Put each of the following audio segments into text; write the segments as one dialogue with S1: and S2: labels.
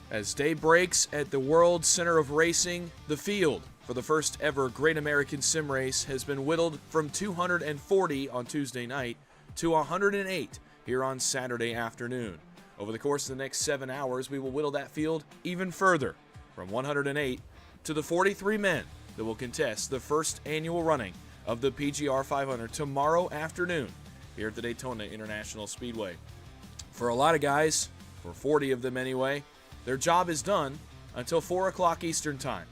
S1: As day breaks at the World Center of Racing, the field for the first ever Great American Sim Race has been whittled from 240 on Tuesday night to 108 here on Saturday afternoon. Over the course of the next 7 hours, we will whittle that field even further, from 108 to the 43 men that will contest the first annual running of the PGR 500 tomorrow afternoon here at the Daytona International Speedway. For a lot of guys, for 40 of them anyway, their job is done until 4 o'clock Eastern Time.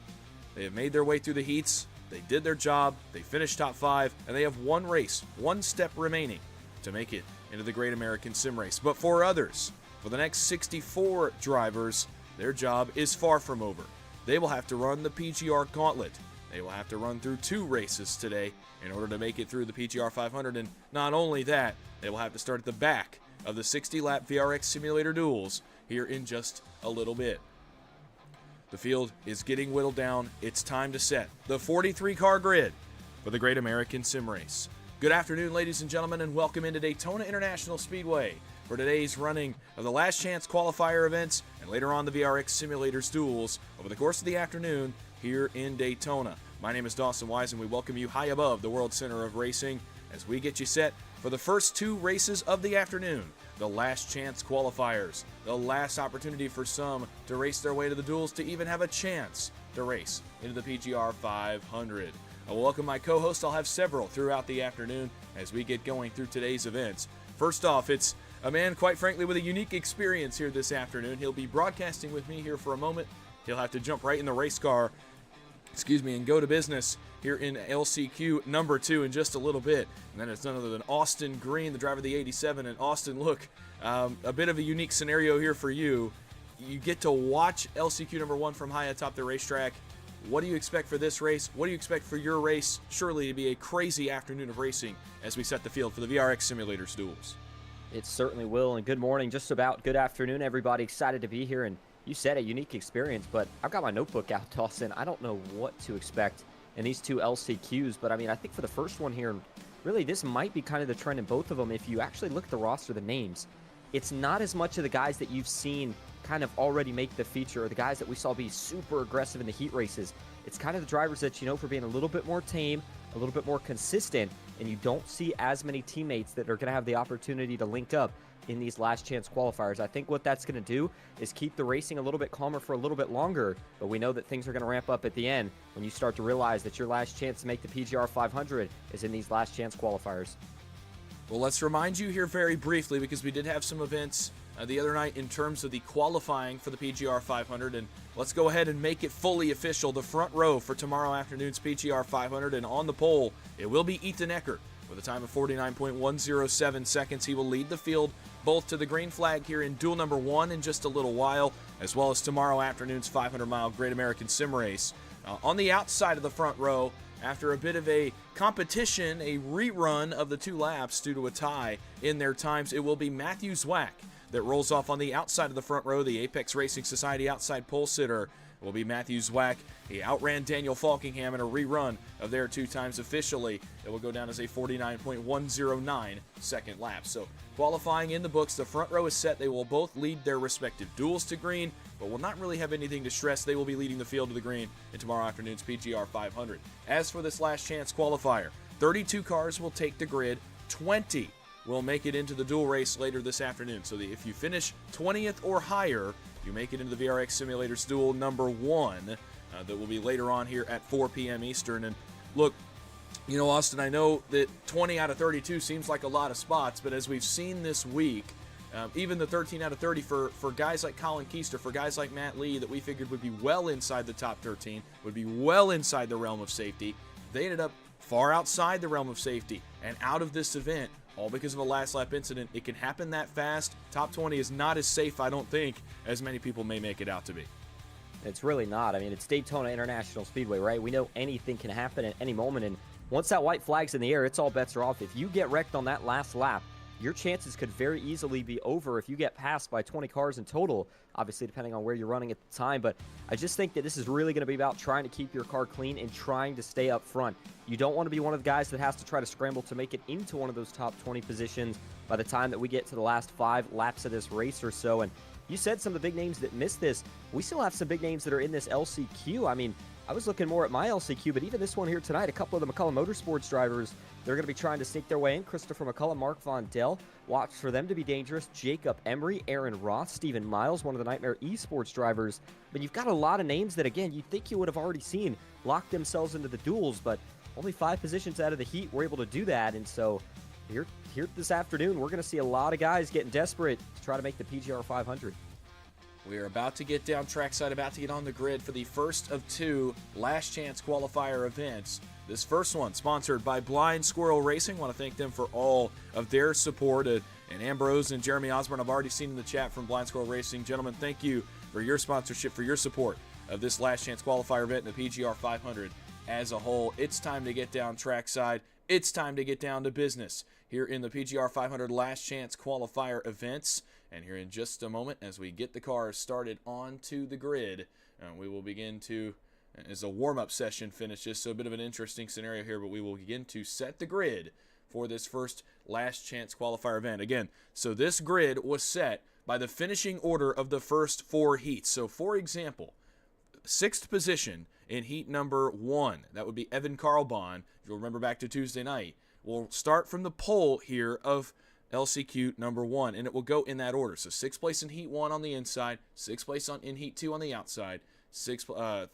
S1: They have made their way through the heats, they did their job, they finished top 5, and they have one race, one step remaining to make it into the Great American Sim Race. But for others, for the next 64 drivers, their job is far from over. They will have to run the PGR Gauntlet. They will have to run through 2 races today in order to make it through the PGR 500, and not only that, they will have to start at the back of the 60-lap VRX Simulator Duels here in just a little bit. The field is getting whittled down. It's time to set the 43-car grid for the Great American Sim Race. Good afternoon, ladies and gentlemen, and welcome into Daytona International Speedway for today's running of the Last Chance Qualifier events and later on the VRX Simulators Duels over the course of the afternoon here in Daytona. My name is Dawson Wise, and we welcome you high above the World Center of Racing as we get you set for the first 2 races of the afternoon, the Last Chance Qualifiers, the last opportunity for some to race their way to the duels to even have a chance to race into the PGR 500. I will welcome my co-host. I'll have several throughout the afternoon as we get going through today's events. First off, it's a man, quite frankly, with a unique experience here this afternoon. He'll be broadcasting with me here for a moment. He'll have to jump right in the race car, and go to business here in LCQ number 2 in just a little bit. And then it's none other than Austin Green, the driver of the 87. And Austin, look, a bit of a unique scenario here for you. You get to watch LCQ number 1 from high atop the racetrack. What do you expect for this race? What do you expect for your race? Surely to be a crazy afternoon of racing as we set the field for the VRX Simulators Duels.
S2: It certainly will, and good morning, just about good afternoon, everybody. Excited to be here, and you said a unique experience, but I've got my notebook out, Dawson. I don't know what to expect in these 2 LCQs, but I mean, I think for the first one here, really this might be kind of the trend in both of them. If you actually look at the roster, the names, it's not as much of the guys that you've seen kind of already make the feature, or the guys that we saw be super aggressive in the heat races. It's kind of the drivers that you know for being a little bit more tame, a little bit more consistent, and you don't see as many teammates that are going to have the opportunity to link up in these last chance qualifiers. I think what that's going to do is keep the racing a little bit calmer for a little bit longer, but we know that things are going to ramp up at the end when you start to realize that your last chance to make the PGR 500 is in these last chance qualifiers.
S1: Well, let's remind you here very briefly, because we did have some events the other night in terms of the qualifying for the PGR 500, and let's go ahead and make it fully official. The front row for tomorrow afternoon's PGR 500, and on the pole, it will be Ethan Eckert with a time of 49.107 seconds. He will lead the field both to the green flag here in duel number 1 in just a little while, as well as tomorrow afternoon's 500-mile Great American Sim Race. On the outside of the front row, after a bit of a competition, a rerun of the 2 laps due to a tie in their times, it will be Matthew Zwack that rolls off on the outside of the front row. The Apex Racing Society outside pole sitter will be Matthew Zwack. He outran Daniel Falkingham in a rerun of their 2 times officially. It will go down as a 49.109 second lap. So qualifying in the books, the front row is set. They will both lead their respective duels to green, but will not really have anything to stress. They will be leading the field to the green in tomorrow afternoon's PGR 500. As for this last chance qualifier, 32 cars will take the grid, 20 will make it into the duel race later this afternoon. So if you finish 20th or higher, you make it into the VRX Simulators Duel number 1 that will be later on here at 4 p.m. Eastern. And look, you know, Austin, I know that 20 out of 32 seems like a lot of spots, but as we've seen this week, even the 13 out of 30 for guys like Colin Keister, for guys like Matt Lee that we figured would be well inside the top 13, would be well inside the realm of safety, they ended up far outside the realm of safety and out of this event, all because of a last lap incident. It can happen that fast. Top 20 is not as safe, I don't think, as many people may make it out to be.
S2: It's really not. I mean, it's Daytona International Speedway, right? We know anything can happen at any moment, and once that white flag's in the air, it's all bets are off. If you get wrecked on that last lap, your chances could very easily be over if you get passed by 20 cars in total, obviously depending on where you're running at the time. But I just think that this is really going to be about trying to keep your car clean and trying to stay up front. You don't want to be one of the guys that has to try to scramble to make it into one of those top 20 positions by the time that we get to the last 5 laps of this race or so. And you said some of the big names that missed this. We still have some big names that are in this LCQ. I mean, I was looking more at my LCQ, but even this one here tonight, a couple of the McCullum Motorsports drivers, they're going to be trying to sneak their way in. Christopher McCullum, Mark Von Dell, watch for them to be dangerous. Jacob Emery, Aaron Roth, Stephen Miles, one of the Nightmare eSports drivers. But you've got a lot of names that, again, you'd think you would have already seen lock themselves into the duels, but only 5 positions out of the heat were able to do that. And so here this afternoon, we're going to see a lot of guys getting desperate to try to make the PGR 500.
S1: We are about to get down trackside, about to get on the grid for the first of 2 Last Chance Qualifier events. This first one sponsored by Blind Squirrel Racing. I want to thank them for all of their support. And Ambrose and Jeremy Osborne, I've already seen in the chat from Blind Squirrel Racing. Gentlemen, thank you for your sponsorship, for your support of this Last Chance Qualifier event and the PGR 500 as a whole. It's time to get down trackside. It's time to get down to business here in the PGR 500 Last Chance Qualifier events. And here in just a moment, as we get the cars started onto the grid, we will begin to, as a warm-up session finishes, so a bit of an interesting scenario here, but we will begin to set the grid for this first Last Chance Qualifier event. Again, so this grid was set by the finishing order of the first 4 heats. So, for example, 6th position in heat number 1, that would be Evan Carlbon, if you'll remember back to Tuesday night. We'll start from the pole here of LCQ number 1, and it will go in that order. So 6th place in heat 1 on the inside, 6th place in heat 2 on the outside, it'll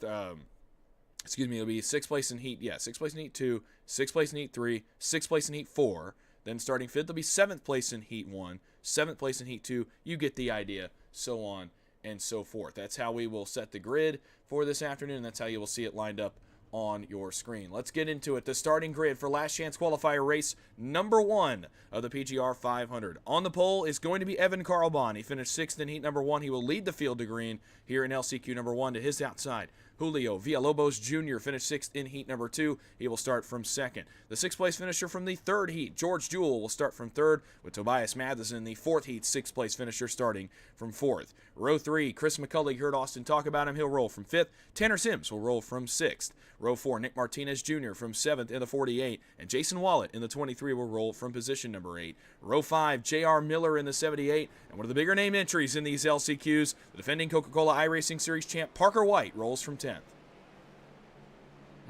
S1: be 6th place in heat, 6th place in heat 2, 6th place in heat 3, 6th place in heat 4. Then starting 5th, there'll be 7th place in heat 1, 7th place in heat 2. You get the idea, so on and so forth. That's how we will set the grid for this afternoon. That's how you will see it lined up on your screen. Let's get into it. The starting grid for Last Chance Qualifier race number 1 of the PGR 500. On the pole is going to be Evan Carlbon. He finished 6th in heat number 1. He will lead the field to green here in LCQ number 1. To his outside, Julio Villalobos Jr. finished 6th in heat number 2. He will start from 2nd. The 6th place finisher from the 3rd heat, George Jewell, will start from 3rd, with Tobias Matheson in the 4th heat, 6th place finisher starting from 4th. Row 3, Chris McCullum, heard Austin talk about him. He'll roll from 5th. Tanner Sims will roll from 6th. Row 4, Nick Martinez Jr. from 7th in the 48, and Jason Wallet in the 23 will roll from position number 8. Row 5, J.R. Miller in the 78, and one of the bigger name entries in these LCQs, the defending Coca-Cola iRacing Series champ Parker White rolls from 10th.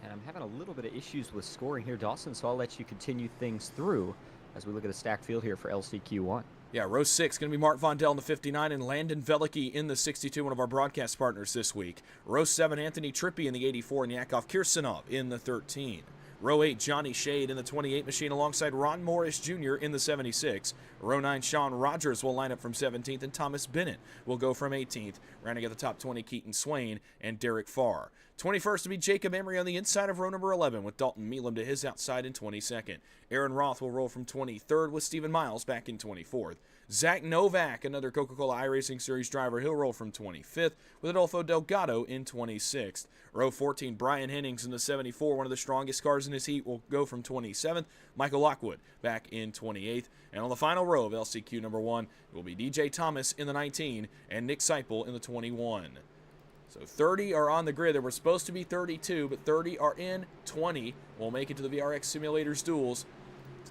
S2: And I'm having a little bit of issues with scoring here, Dawson, so I'll let you continue things through as we look at the stacked field here for LCQ1.
S1: Yeah, row 6 going to be Mark Von Dell in the 59 and Landon Velicki in the 62, one of our broadcast partners this week. Row 7, Anthony Trippi in the 84 and Yakov Kirsanov in the 13. Row 8, Johnny Shade in the 28 machine alongside Ron Morris Jr. in the 76. Row 9, Sean Rogers will line up from 17th, and Thomas Bennett will go from 18th. Rounding out the top 20, Keaton Swain and Derek Farr. 21st to be Jacob Emery on the inside of row number 11 with Dalton Meelam to his outside in 22nd. Aaron Roth will roll from 23rd with Stephen Miles back in 24th. Zach Novak, another Coca-Cola iRacing Series driver, he'll roll from 25th with Adolfo Delgado in 26th. Row 14, Brian Hennings in the 74, one of the strongest cars in his heat, will go from 27th. Michael Lockwood back in 28th. And on the final row of LCQ number 1, it will be DJ Thomas in the 19 and Nick Seipel in the 21. So 30 are on the grid. There were supposed to be 32, but 30 are in. 20 will make it to the VRX Simulators Duels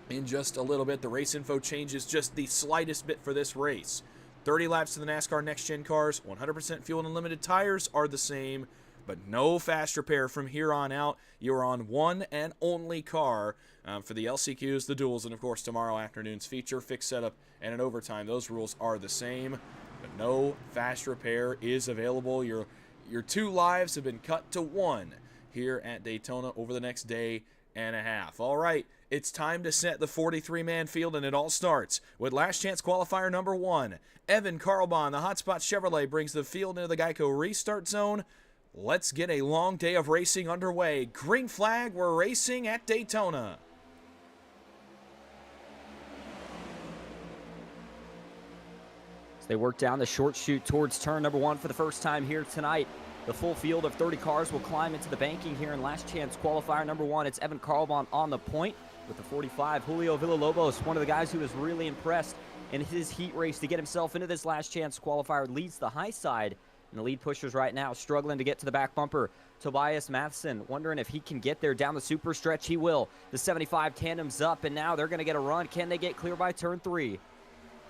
S1: in just a little bit. The race info changes just the slightest bit for this race. 30 laps to the NASCAR Next Gen cars, 100% fuel and unlimited tires are the same, but no fast repair from here on out. You're on one and only car for the LCQs, the duels, and of course tomorrow afternoon's feature, fixed setup, and an overtime. Those rules are the same, but no fast repair is available. Your 2 lives have been cut to 1 here at Daytona over the next day and a half. All right, it's time to set the 43-man field, and it all starts with Last Chance Qualifier number 1. Evan Carlbon, the Hotspot Chevrolet, brings the field into the Geico restart zone. Let's get a long day of racing underway. Green flag, we're racing at Daytona.
S2: As they work down the short chute towards turn number 1 for the first time here tonight, the full field of 30 cars will climb into the banking here in Last Chance Qualifier number 1. It's Evan Carlbon on the point with the 45. Julio Villalobos, one of the guys who was really impressed in his heat race to get himself into this Last Chance Qualifier, leads the high side. And the lead pushers right now struggling to get to the back bumper. Tobias Matheson wondering if he can get there down the super stretch. He will. The 75 tandem's up, and now they're going to get a run. Can they get clear by turn 3?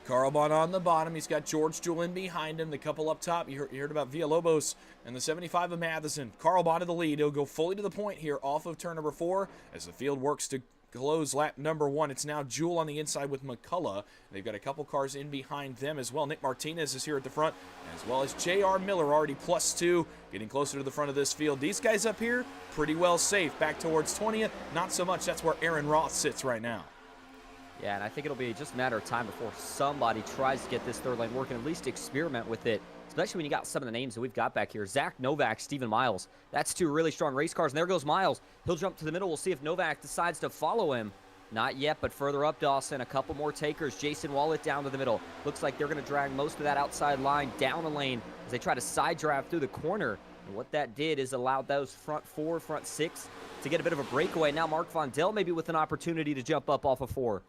S1: Carlbon on the bottom. He's got George Jewell in behind him. The couple up top. You heard about Villalobos and the 75 of Matheson. Carlbon to the lead. He'll go fully to the point here off of turn number 4 as the field works to close lap number 1. It's now Jewell on the inside with McCullough. They've got a couple cars in behind them as well. Nick Martinez is here at the front, as well as J.R. Miller, already +2, getting closer to the front of this field. These guys up here, pretty well safe. Back towards 20th, not so much. That's where Aaron Roth sits right now.
S2: Yeah, and I think it'll be just a matter of time before somebody tries to get this third lane working, at least experiment with it, especially when you got some of the names that we've got back here. Zach Novak, Steven Miles. That's 2 really strong race cars, and there goes Miles. He'll jump to the middle. We'll see if Novak decides to follow him. Not yet, but further up, Dawson, a couple more takers. Jason Wallet down to the middle. Looks like they're going to drag most of that outside line down a lane as they try to side drive through the corner. And what that did is allowed those front 4, front 6 to get a bit of a breakaway. Now Mark Vondell maybe with an opportunity to jump up off of 4.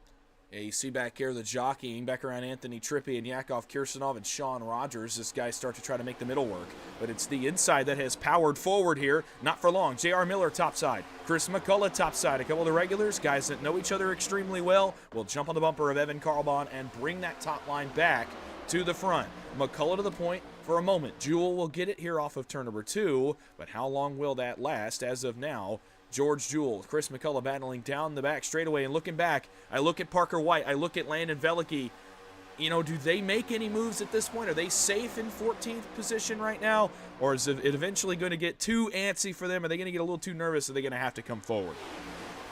S1: Yeah, you see back here the jockeying back around Anthony Trippi and Yakov Kirsanov and Sean Rogers. This guys start to try to make the middle work. But it's the inside that has powered forward here. Not for long. J.R. Miller topside. Chris McCullough topside. A couple of the regulars, guys that know each other extremely well, will jump on the bumper of Evan Carlbon and bring that top line back to the front. McCullough to the point for a moment. Jewell will get it here off of turn number 2, but how long will that last? As of now, George Jewell, Chris McCullough battling down the back straightaway, and looking back, I look at Parker White, I look at Landon Velicki. You know, do they make any moves at this point? Are they safe in 14th position right now? Or is it eventually going to get too antsy for them? Are they going to get a little too nervous? Are they going to have to come forward?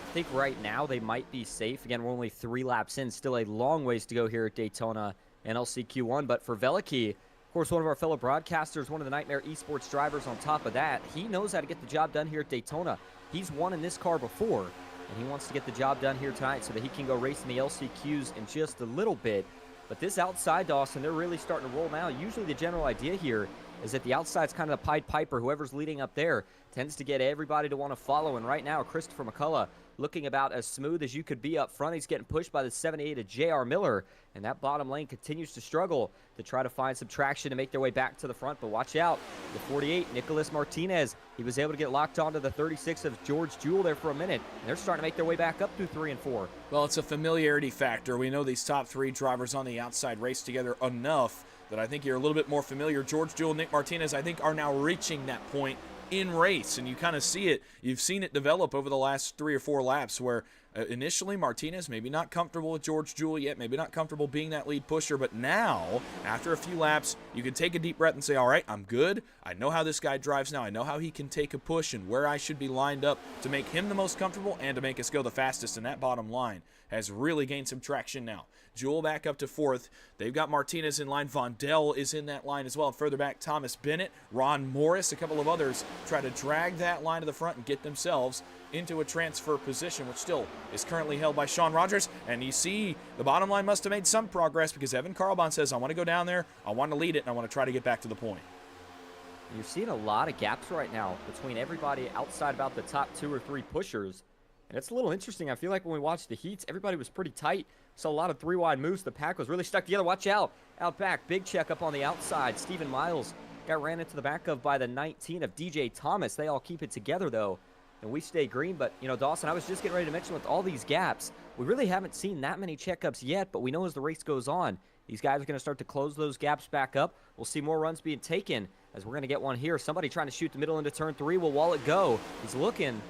S2: I think right now they might be safe. Again, we're only 3 laps in. Still a long ways to go here at Daytona and LCQ1. But for Velicki, of course, one of our fellow broadcasters, one of the Nightmare eSports drivers on top of that, he knows how to get the job done here at Daytona. He's won in this car before, and he wants to get the job done here tonight so that he can go race in the LCQs in just a little bit. But this outside, Dawson, they're really starting to roll now. Usually the general idea here is that the outside's kind of the Pied Piper. Whoever's leading up there tends to get everybody to want to follow. And right now, Christopher McCullough looking about as smooth as you could be up front. He's getting pushed by the 78 of J.R. Miller, and that bottom lane continues to struggle to try to find some traction to make their way back to the front. But watch out, the 48, Nicholas Martinez, he was able to get locked onto the 36 of George Jewell there for a minute, and they're starting to make their way back up through 3 and 4.
S1: Well, it's a familiarity factor. We know these top 3 drivers on the outside race together enough that I think you're a little bit more familiar. George Jewell, Nick Martinez, I think, are now reaching that point in race, and you kind of see it. You've seen it develop over the last 3 or 4 laps where initially Martinez maybe not comfortable with George Jewell yet, maybe not comfortable being that lead pusher, but now after a few laps you can take a deep breath and say, all right, I'm good. I know how this guy drives now. I know how he can take a push and where I should be lined up to make him the most comfortable and to make us go the fastest, and that bottom line has really gained some traction now. Jewell back up to 4th. They've got Martinez in line. Vondell is in that line as well. And further back, Thomas Bennett, Ron Morris, a couple of others try to drag that line to the front and get themselves into a transfer position, which still is currently held by Sean Rogers. And you see the bottom line must have made some progress because Evan Carlbon says, I want to go down there, I want to lead it, and I want to try to get back to the point.
S2: You're seeing a lot of gaps right now between everybody outside about the top 2 or 3 pushers. And it's a little interesting. I feel like when we watched the heats, everybody was pretty tight. Saw a lot of 3-wide moves. The pack was really stuck together. Watch out. Out back. Big check up on the outside. Steven Miles got ran into the back of by the 19 of DJ Thomas. They all keep it together, though. And we stay green. But, you know, Dawson, I was just getting ready to mention with all these gaps, we really haven't seen that many checkups yet. But we know as the race goes on, these guys are going to start to close those gaps back up. We'll see more runs being taken as we're going to get one here. Somebody trying to shoot the middle into turn 3. Will Wallet go? He's looking.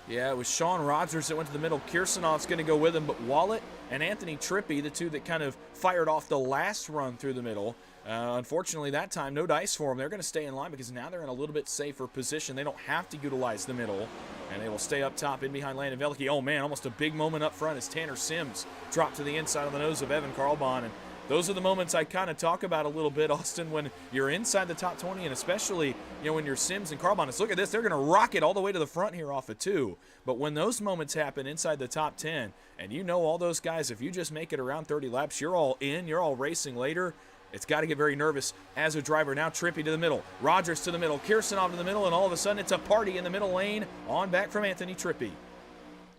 S1: Yeah, it was Sean Rogers that went to the middle. Kirsanov's going to go with him, but Wallet and Anthony Trippi, the two that kind of fired off the last run through the middle, unfortunately that time, no dice for them. They're going to stay in line because now they're in a little bit safer position. They don't have to utilize the middle, and they will stay up top in behind Landon Velicki. Oh, man, almost a big moment up front as Tanner Sims dropped to the inside of the nose of Evan Carlbon, and those are the moments I kind of talk about a little bit, Austin, when you're inside the top 20, and especially, you know, when you're Sims and Carlbon. Look at this. They're going to rock it all the way to the front here off of 2. But when those moments happen inside the top 10, and you know all those guys, if you just make it around 30 laps, you're all in, you're all racing later, it's got to get very nervous as a driver. Now Trippi to the middle, Rogers to the middle, Kirsanov to the middle, and all of a sudden it's a party in the middle lane on back from Anthony Trippi.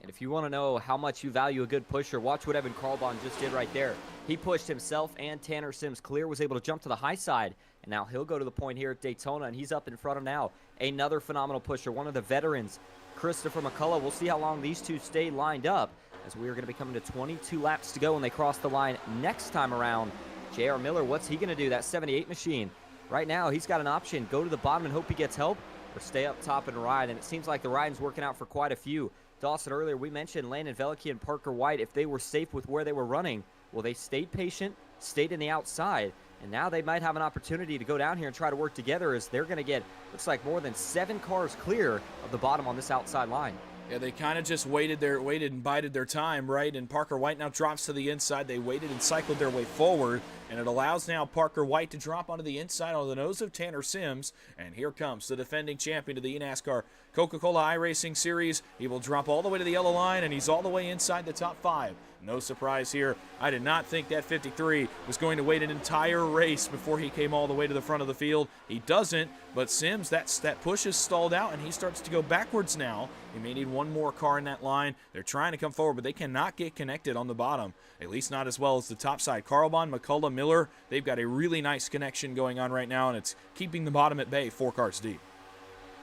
S2: And if you want to know how much you value a good pusher, watch what Evan Carlbon just did right there. He pushed himself and Tanner Sims clear, was able to jump to the high side, and now he'll go to the point here at Daytona, and he's up in front of now. Another phenomenal pusher, one of the veterans, Christopher McCullough. We'll see how long these two stay lined up. as we are going to be coming to 22 laps to go when they cross the line next time around. J.R. Miller, what's he going to do? That 78 machine. Right now, he's got an option. Go to the bottom and hope he gets help, or stay up top and ride. And it seems like the riding's working out for quite a few. Dawson, earlier we mentioned Landon Veliky and Parker White, if they were safe with where they were running, well, they stayed patient, stayed in the outside, and now they might have an opportunity to go down here and try to work together, as they're going to get, looks like, more than 7 cars clear of the bottom on this outside line.
S1: Yeah, they kind of just waited and bided their time, right? And Parker White now drops to the inside. They waited and cycled their way forward, and it allows now Parker White to drop onto the inside on the nose of Tanner Sims. And here comes the defending champion of the eNASCAR Coca-Cola iRacing Series. He will drop all the way to the yellow line, and he's all the way inside the top 5. No surprise here. I did not think that 53 was going to wait an entire race before he came all the way to the front of the field. He doesn't, but Sims, that push is stalled out, and he starts to go backwards now. He may need one more car in that line. They're trying to come forward, but they cannot get connected on the bottom, at least not as well as the top side. Carlbon, McCullough, Miller, they've got a really nice connection going on right now, and it's keeping the bottom at bay, 4 cars deep.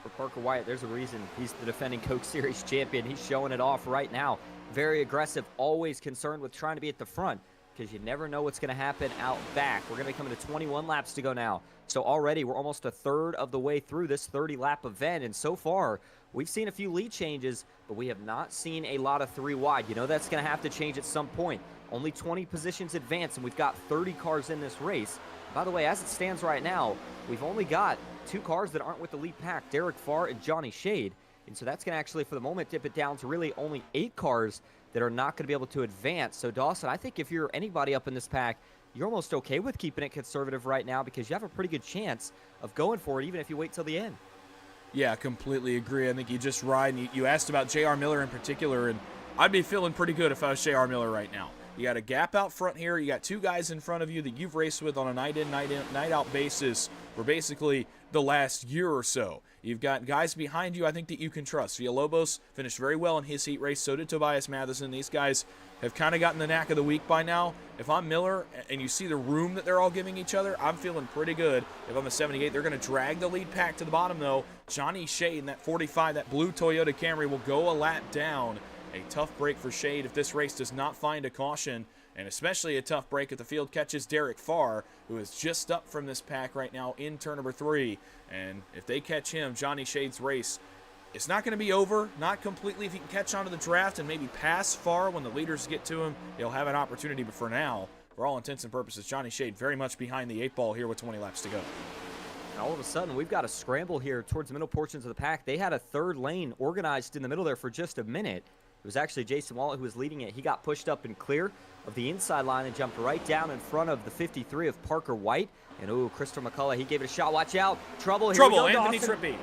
S2: For Parker White, there's a reason he's the defending Coke Series champion. He's showing it off right now. Very aggressive, always concerned with trying to be at the front, because you never know what's going to happen out back. We're going to be coming to 21 laps to go now. So already we're almost a third of the way through this 30-lap event, and so far we've seen a few lead changes, but we have not seen a lot of 3 wide. You know that's going to have to change at some point. Only 20 positions advanced, and we've got 30 cars in this race. By the way, as it stands right now, we've only got 2 cars that aren't with the lead pack, Derek Farr and Johnny Shade. And so that's going to actually, for the moment, dip it down to really only 8 cars that are not going to be able to advance. So, Dawson, I think if you're anybody up in this pack, you're almost okay with keeping it conservative right now, because you have a pretty good chance of going for it, even if you wait till the end.
S1: Yeah, completely agree. I think you just ride. And you asked about J.R. Miller in particular, and I'd be feeling pretty good if I was J.R. Miller right now. You got a gap out front here. You got 2 guys in front of you that you've raced with on a night in, night out basis for basically the last year or so. You've got guys behind you I think that you can trust. Villalobos finished very well in his heat race. So did Tobias Matheson. These guys have kind of gotten the knack of the week by now. If I'm Miller and you see the room that they're all giving each other, I'm feeling pretty good. If I'm a 78, they're going to drag the lead pack to the bottom, though. Johnny Shade in that 45, that blue Toyota Camry, will go a lap down. A tough break for Shade if this race does not find a caution, and especially a tough break if the field catches Derek Farr, who is just up from this pack right now in turn number 3. And if they catch him, Johnny Shade's race, it's not going to be over, not completely. If he can catch onto the draft and maybe pass Farr when the leaders get to him, he'll have an opportunity. But for now, for all intents and purposes, Johnny Shade very much behind the 8 ball here with 20 laps to go.
S2: And all of a sudden, we've got a scramble here towards the middle portions of the pack. They had a 3rd lane organized in the middle there for just a minute. It was actually Jason Wallet who was leading it. He got pushed up and clear of the inside line and jumped right down in front of the 53 of Parker White. And, ooh, Christopher McCullough, he gave it a shot. Watch out. Trouble. Here we go,
S1: Anthony
S2: Dawson.
S1: Trippi.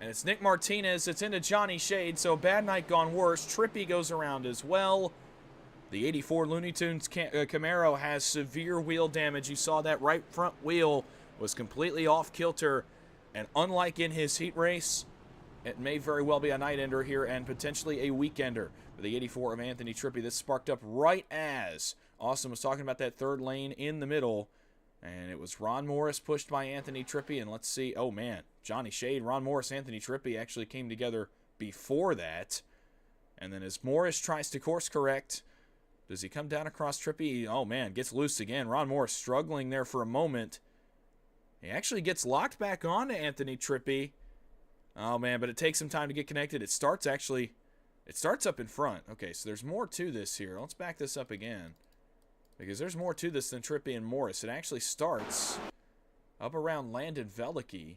S1: And it's Nick Martinez. It's into Johnny Shade, so bad night gone worse. Trippi goes around as well. The 84 Looney Tunes Camaro has severe wheel damage. You saw that right front wheel was completely off kilter. And unlike in his heat race, it may very well be a night ender here and potentially a weekender for the 84 of Anthony Trippi. This sparked up right as Austin was talking about that 3rd lane in the middle. And it was Ron Morris pushed by Anthony Trippi. And let's see. Oh, man. Johnny Shade, Ron Morris, Anthony Trippi actually came together before that. And then as Morris tries to course correct, does he come down across Trippi? Oh, man. Gets loose again. Ron Morris struggling there for a moment. He actually gets locked back on to Anthony Trippi. Oh, man, but it takes some time to get connected. It starts up in front. Okay, so there's more to this here. Let's back this up again, because there's more to this than Trippi and Morris. It actually starts up around Landon Veliky.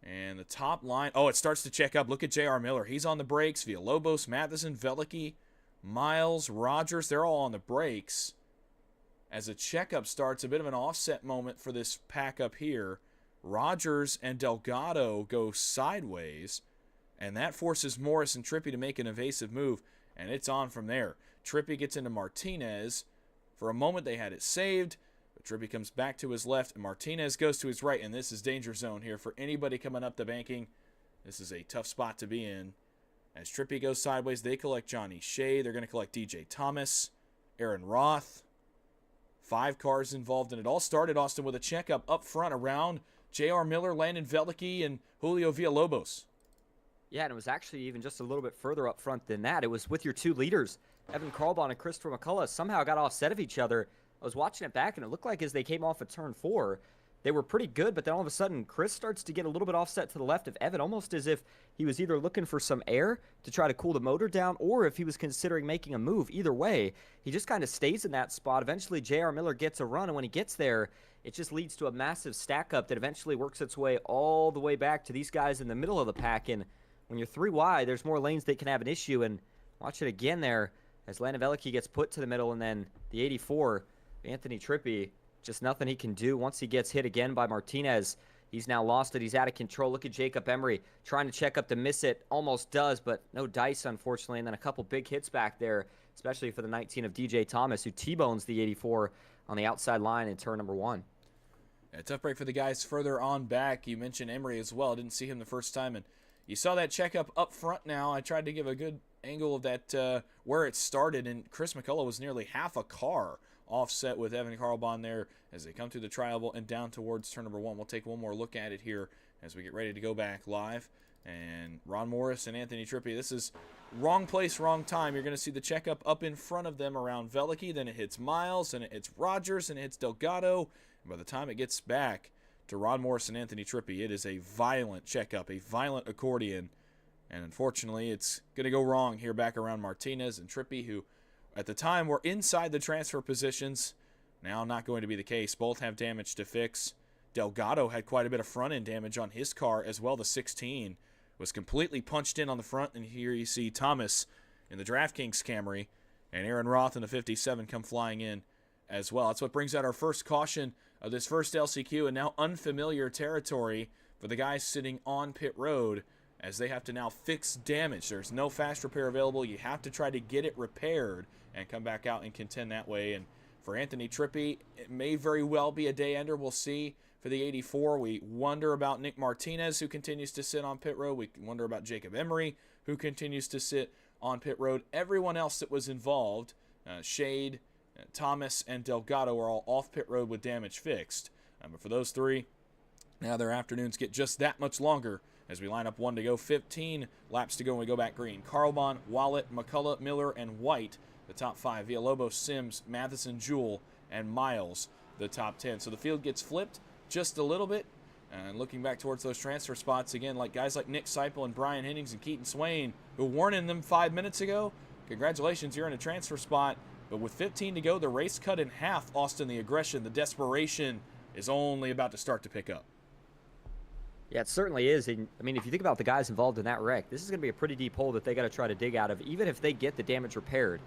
S1: And the top line, oh, it starts to check up. Look at J.R. Miller. He's on the brakes. Villalobos, Matheson, Veliky, Miles, Rogers, they're all on the brakes. As a checkup starts, a bit of an offset moment for this pack up here. Rogers and Delgado go sideways, and that forces Morris and Trippi to make an evasive move, and it's on from there. Trippi gets into Martinez. For a moment, they had it saved, but Trippi comes back to his left, and Martinez goes to his right, and this is danger zone here for anybody coming up the banking. This is a tough spot to be in. As Trippi goes sideways, they collect Johnny Shea. They're going to collect DJ Thomas, Aaron Roth. 5 cars involved, and it all started, Austin, with a checkup up front around J.R. Miller, Landon Veliky, and Julio Villalobos.
S2: Yeah, and it was actually even just a little bit further up front than that. It was with your two leaders, Evan Carlbon and Christopher McCullough, somehow got offset of each other. I was watching it back, and it looked like as they came off of turn 4, they were pretty good, but then all of a sudden, Chris starts to get a little bit offset to the left of Evan, almost as if he was either looking for some air to try to cool the motor down, or if he was considering making a move. Either way, he just kind of stays in that spot. Eventually, J.R. Miller gets a run, and when he gets there, it just leads to a massive stack up that eventually works its way all the way back to these guys in the middle of the pack. And when you're 3 wide, there's more lanes that can have an issue. And watch it again there as Landon Velicki gets put to the middle, and then the 84, Anthony Trippi, just nothing he can do once he gets hit again by Martinez. He's now lost it. He's out of control. Look at Jacob Emery trying to check up to miss it. Almost does, but no dice, unfortunately. And then a couple big hits back there, especially for the 19 of DJ Thomas, who T-bones the 84 on the outside line in turn number 1.
S1: Yeah, tough break for the guys further on back. You mentioned Emery as well. I didn't see him the first time, and you saw that checkup up front now. I tried to give a good angle of that where it started, and Chris McCullough was nearly half a car offset with Evan Carlbon there as they come through the tri-oval and down towards turn number 1. We'll take one more look at it here as we get ready to go back live. And Ron Morris and Anthony Trippi, this is wrong place, wrong time. You're going to see the checkup up in front of them around Velicki, then it hits Miles, and it hits Rogers, and it hits Delgado. And by the time it gets back to Ron Morris and Anthony Trippi, it is a violent checkup, a violent accordion. And unfortunately, it's going to go wrong here back around Martinez and Trippi, who at the time were inside the transfer positions. Now not going to be the case. Both have damage to fix. Delgado had quite a bit of front-end damage on his car as well. The 16 was completely punched in on the front. And here you see Thomas in the DraftKings Camry and Aaron Roth in the 57 come flying in as well. That's what brings out our first caution of this first LCQ, and now unfamiliar territory for the guys sitting on pit road as they have to now fix damage. There's no fast repair available. You have to try to get it repaired and come back out and contend that way. And for Anthony Trippi, it may very well be a day ender. We'll see. For the 84, we wonder about Nick Martinez, who continues to sit on pit road. We wonder about Jacob Emery, who continues to sit on pit road. Everyone else that was involved, Shade, Thomas, and Delgado, are all off pit road with damage fixed. But for those three, now their afternoons get just that much longer as we line up 1 to go. 15 laps to go when we go back green. Carlbon, Wallet, McCullough, Miller, and White, the top 5. Villalobos, Sims, Matheson, Jewell, and Miles, the top 10. So the field gets flipped just a little bit. And looking back towards those transfer spots, again, like guys like Nick Seipel and Brian Hennings and Keaton Swain, who weren't in them 5 minutes ago, congratulations, you're in a transfer spot. But with 15 to go, the race cut in half. Austin, the aggression, the desperation is only about to start to pick up.
S2: Yeah, it certainly is. And, I mean, if you think about the guys involved in that wreck, this is going to be a pretty deep hole that they got to try to dig out of. Even if they get the damage repaired,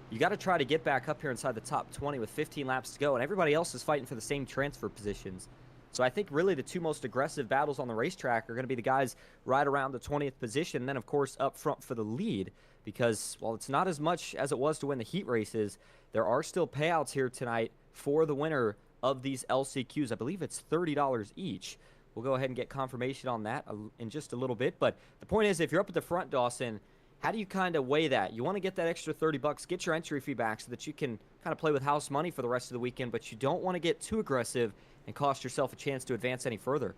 S2: you got to try to get back up here inside the top 20 with 15 laps to go, and everybody else is fighting for the same transfer positions. So I think really the two most aggressive battles on the racetrack are going to be the guys right around the 20th position, and then, of course, up front for the lead, because while it's not as much as it was to win the heat races, there are still payouts here tonight for the winner of these LCQs. I believe it's $30 each. We'll go ahead and get confirmation on that in just a little bit. But the point is, if you're up at the front, Dawson, how do you kind of weigh that? You want to get that extra $30, get your entry fee back so that you can kind of play with house money for the rest of the weekend, but you don't want to get too aggressive and cost yourself a chance to advance any further.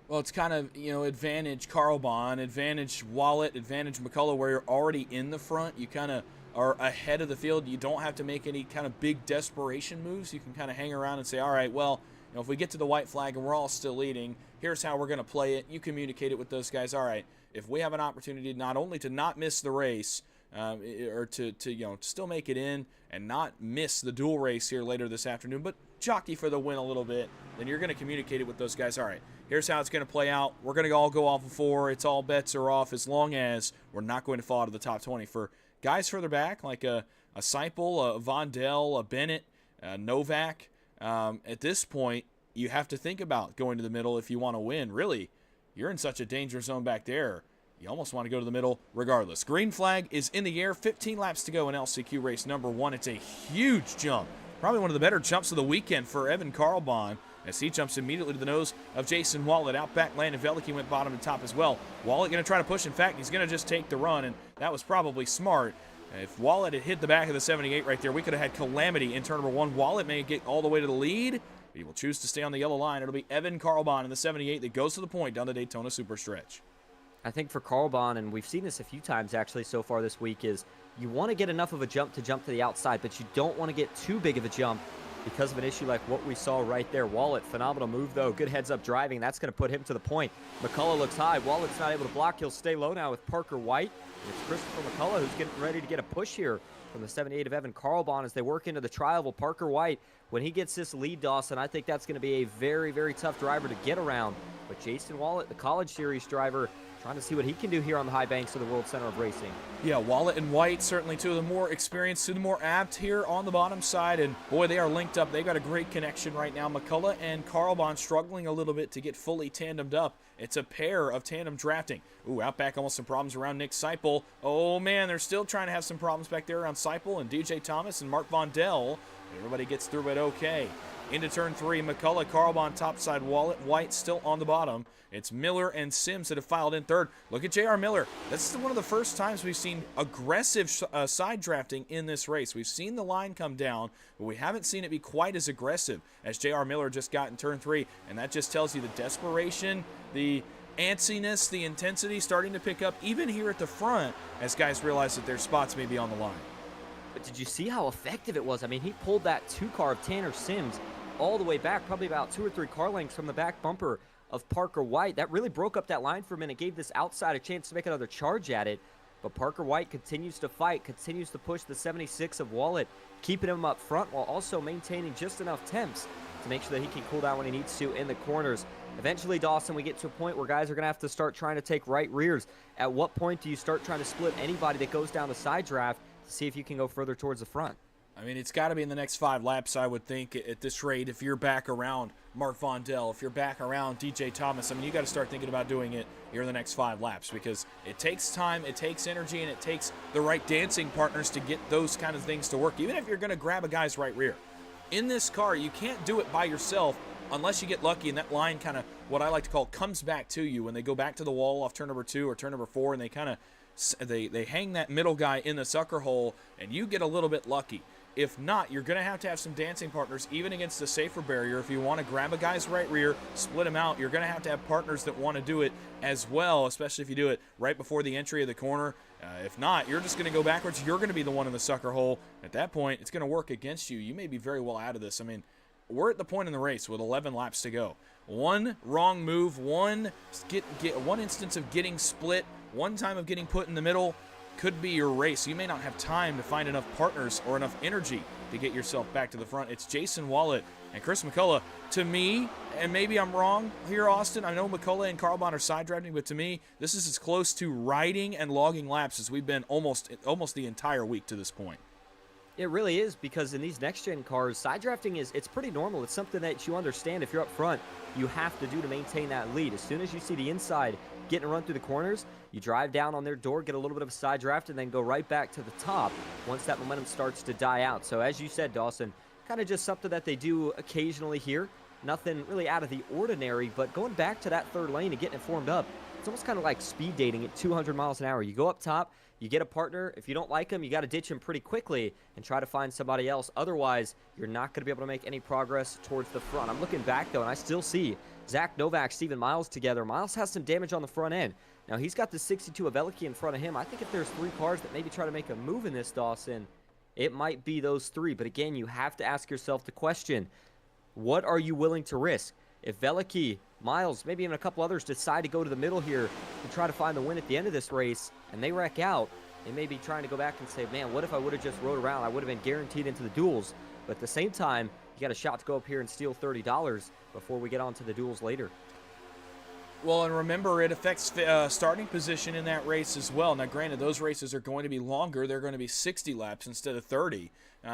S1: Well, it's kind of, advantage Carlbon, advantage Wallet, advantage McCullough, where you're already in the front. You kind of are ahead of the field. You don't have to make any kind of big desperation moves. You can kind of hang around and say, all right, well, if we get to the white flag and we're all still leading, here's how we're going to play it. You communicate it with those guys. All right, if we have an opportunity not only to not miss the race, or to still make it in and not miss the dual race here later this afternoon, but jockey for the win a little bit, then you're going to communicate it with those guys. All right, here's how it's going to play out. We're going to all go off of 4. It's all bets are off as long as we're not going to fall out of the top 20. For guys further back, like a Seipel, a Vondell, a Bennett, Novak, at this point, you have to think about going to the middle if you want to win. Really, you're in such a danger zone back there. You almost want to go to the middle regardless. Green flag is in the air. 15 laps to go in LCQ race number 1. It's a huge jump. Probably one of the better jumps of the weekend for Evan Carlbon as he jumps immediately to the nose of Jason Wallet. Out back, Landon Velicki went bottom to top as well. Wallet going to try to push. In fact, he's going to just take the run, and that was probably smart. If Wallet had hit the back of the 78 right there, we could have had calamity in turn number 1. Wallet may get all the way to the lead, but he will choose to stay on the yellow line. It'll be Evan Carlbon in the 78 that goes to the point down the Daytona Superstretch.
S2: I think for Carlbahn, and we've seen this a few times actually so far this week, is you want to get enough of a jump to the outside, but you don't want to get too big of a jump because of an issue like what we saw right there. Wallet, phenomenal move though. Good heads-up driving. That's going to put him to the point. McCullough looks high. Wallet's not able to block. He'll stay low now with Parker White. It's Christopher McCullough who's getting ready to get a push here from the 78 of Evan Carlbahn as they work into the tri-oval. Parker White, when he gets this lead, Dawson, I think that's going to be a very, very tough driver to get around. But Jason Wallet, the College Series driver, trying to see what he can do here on the high banks of the World Center of Racing.
S1: Yeah, Wallet and White, certainly two of the more experienced, two of the more apt here on the bottom side. And boy, they are linked up. They've got a great connection right now. McCullough and Carlbahn struggling a little bit to get fully tandemed up. It's a pair of tandem drafting. Ooh, out back, almost some problems around Nick Seipel. Oh man, they're still trying to have some problems back there around Seipel and DJ Thomas and Mark Vondell. Everybody gets through it okay. Into turn 3, McCullough, Carlbahn topside, Wallet, White still on the bottom. It's Miller and Sims that have filed in third. Look at J.R. Miller. This is one of the first times we've seen aggressive side drafting in this race. We've seen the line come down, but we haven't seen it be quite as aggressive as J.R. Miller just got in turn 3. And that just tells you the desperation, the antsiness, the intensity starting to pick up even here at the front as guys realize that their spots may be on the line.
S2: But did you see how effective it was? I mean, he pulled that 2-car of Tanner Sims all the way back, probably about 2 or 3 car lengths from the back bumper of Parker White. That really broke up that line for a minute, gave this outside a chance to make another charge at it. But Parker White continues to fight, continues to push the 76 of Wallet, keeping him up front while also maintaining just enough temps to make sure that he can cool down when he needs to in the corners. Eventually, Dawson, we get to a point where guys are going to have to start trying to take right rears. At what point do you start trying to split anybody that goes down the side draft to see if you can go further towards the front?
S1: I mean, it's got to be in the next 5 laps, I would think, at this rate. If you're back around Mark Vondell, if you're back around DJ Thomas, I mean, you got to start thinking about doing it here in the next 5 laps because it takes time, it takes energy, and it takes the right dancing partners to get those kind of things to work, even if you're going to grab a guy's right rear. In this car, you can't do it by yourself unless you get lucky and that line kind of, what I like to call, comes back to you when they go back to the wall off turn number 2 or turn number 4, and they kind of they hang that middle guy in the sucker hole, and you get a little bit lucky. If not, you're going to have some dancing partners, even against the safer barrier. If you want to grab a guy's right rear, split him out, you're going to have partners that want to do it as well, especially if you do it right before the entry of the corner. If not, you're just going to go backwards. You're going to be the one in the sucker hole. At that point, it's going to work against you. You may be very well out of this. I mean, we're at the point in the race with 11 laps to go. One wrong move, one instance of getting split, one time of getting put in the middle, could be your race. You may not have time to find enough partners or enough energy to get yourself back to the front. It's Jason Wallet and Chris McCullough. To me, and maybe I'm wrong here, Austin, I know McCullough and Carlbahn are side drafting, but to me, this is as close to riding and logging laps as we've been almost the entire week to this point.
S2: It really is, because in these next-gen cars, side drafting it's pretty normal. It's something that you understand if you're up front, you have to do to maintain that lead. As soon as you see the inside getting a run through the corners, you drive down on their door, get a little bit of a side draft, and then go right back to the top once that momentum starts to die out. So as you said, Dawson, kind of just something that they do occasionally here. Nothing really out of the ordinary, but going back to that third lane and getting it formed up, it's almost kind of like speed dating at 200 miles an hour. You go up top, you get a partner. If you don't like them, you got to ditch him pretty quickly and try to find somebody else. Otherwise, you're not going to be able to make any progress towards the front. I'm looking back, though, and I still see Zach Novak, Steven Miles together. Miles has some damage on the front end. Now, he's got the 62 of Veliky in front of him. I think if there's 3 cars that maybe try to make a move in this, Dawson, it might be those 3. But again, you have to ask yourself the question, what are you willing to risk? If Veliky, Miles, maybe even a couple others decide to go to the middle here and try to find the win at the end of this race, and they wreck out, they may be trying to go back and say, man, what if I would have just rode around? I would have been guaranteed into the duels. But at the same time, you got a shot to go up here and steal $30 before we get on to the duels later.
S1: Well, and remember, it affects starting position in that race as well. Now, granted, those races are going to be longer. They're going to be 60 laps instead of 30.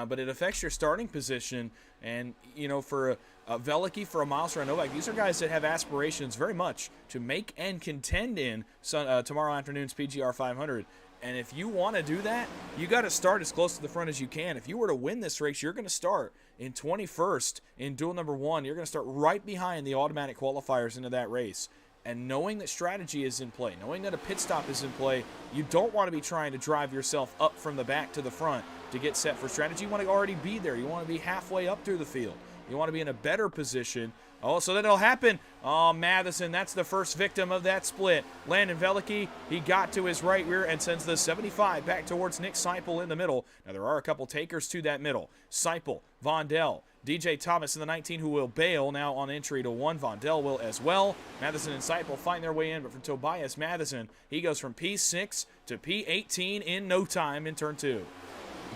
S1: But it affects your starting position. And, you know, for a Veliky, for a Miles, for a Novak, these are guys that have aspirations very much to make and contend in tomorrow afternoon's PGR 500. And if you want to do that, you got to start as close to the front as you can. If you were to win this race, you're going to start in 21st in duel number 1. You're going to start right behind the automatic qualifiers into that race. And knowing that strategy is in play, knowing that a pit stop is in play, you don't want to be trying to drive yourself up from the back to the front to get set for strategy. You want to already be there. You want to be halfway up through the field. You want to be in a better position. Oh, so that'll happen. Oh, Matheson, that's the first victim of that split. Landon Velicki, he got to his right rear and sends the 75 back towards Nick Seipel in the middle. Now, there are a couple takers to that middle. Seipel, Vondell, DJ Thomas in the 19 who will bail now on entry to 1. Vondell will as well. Matheson and Seipel find their way in, but for Tobias Matheson, he goes from P6 to P18 in no time in turn 2.
S2: You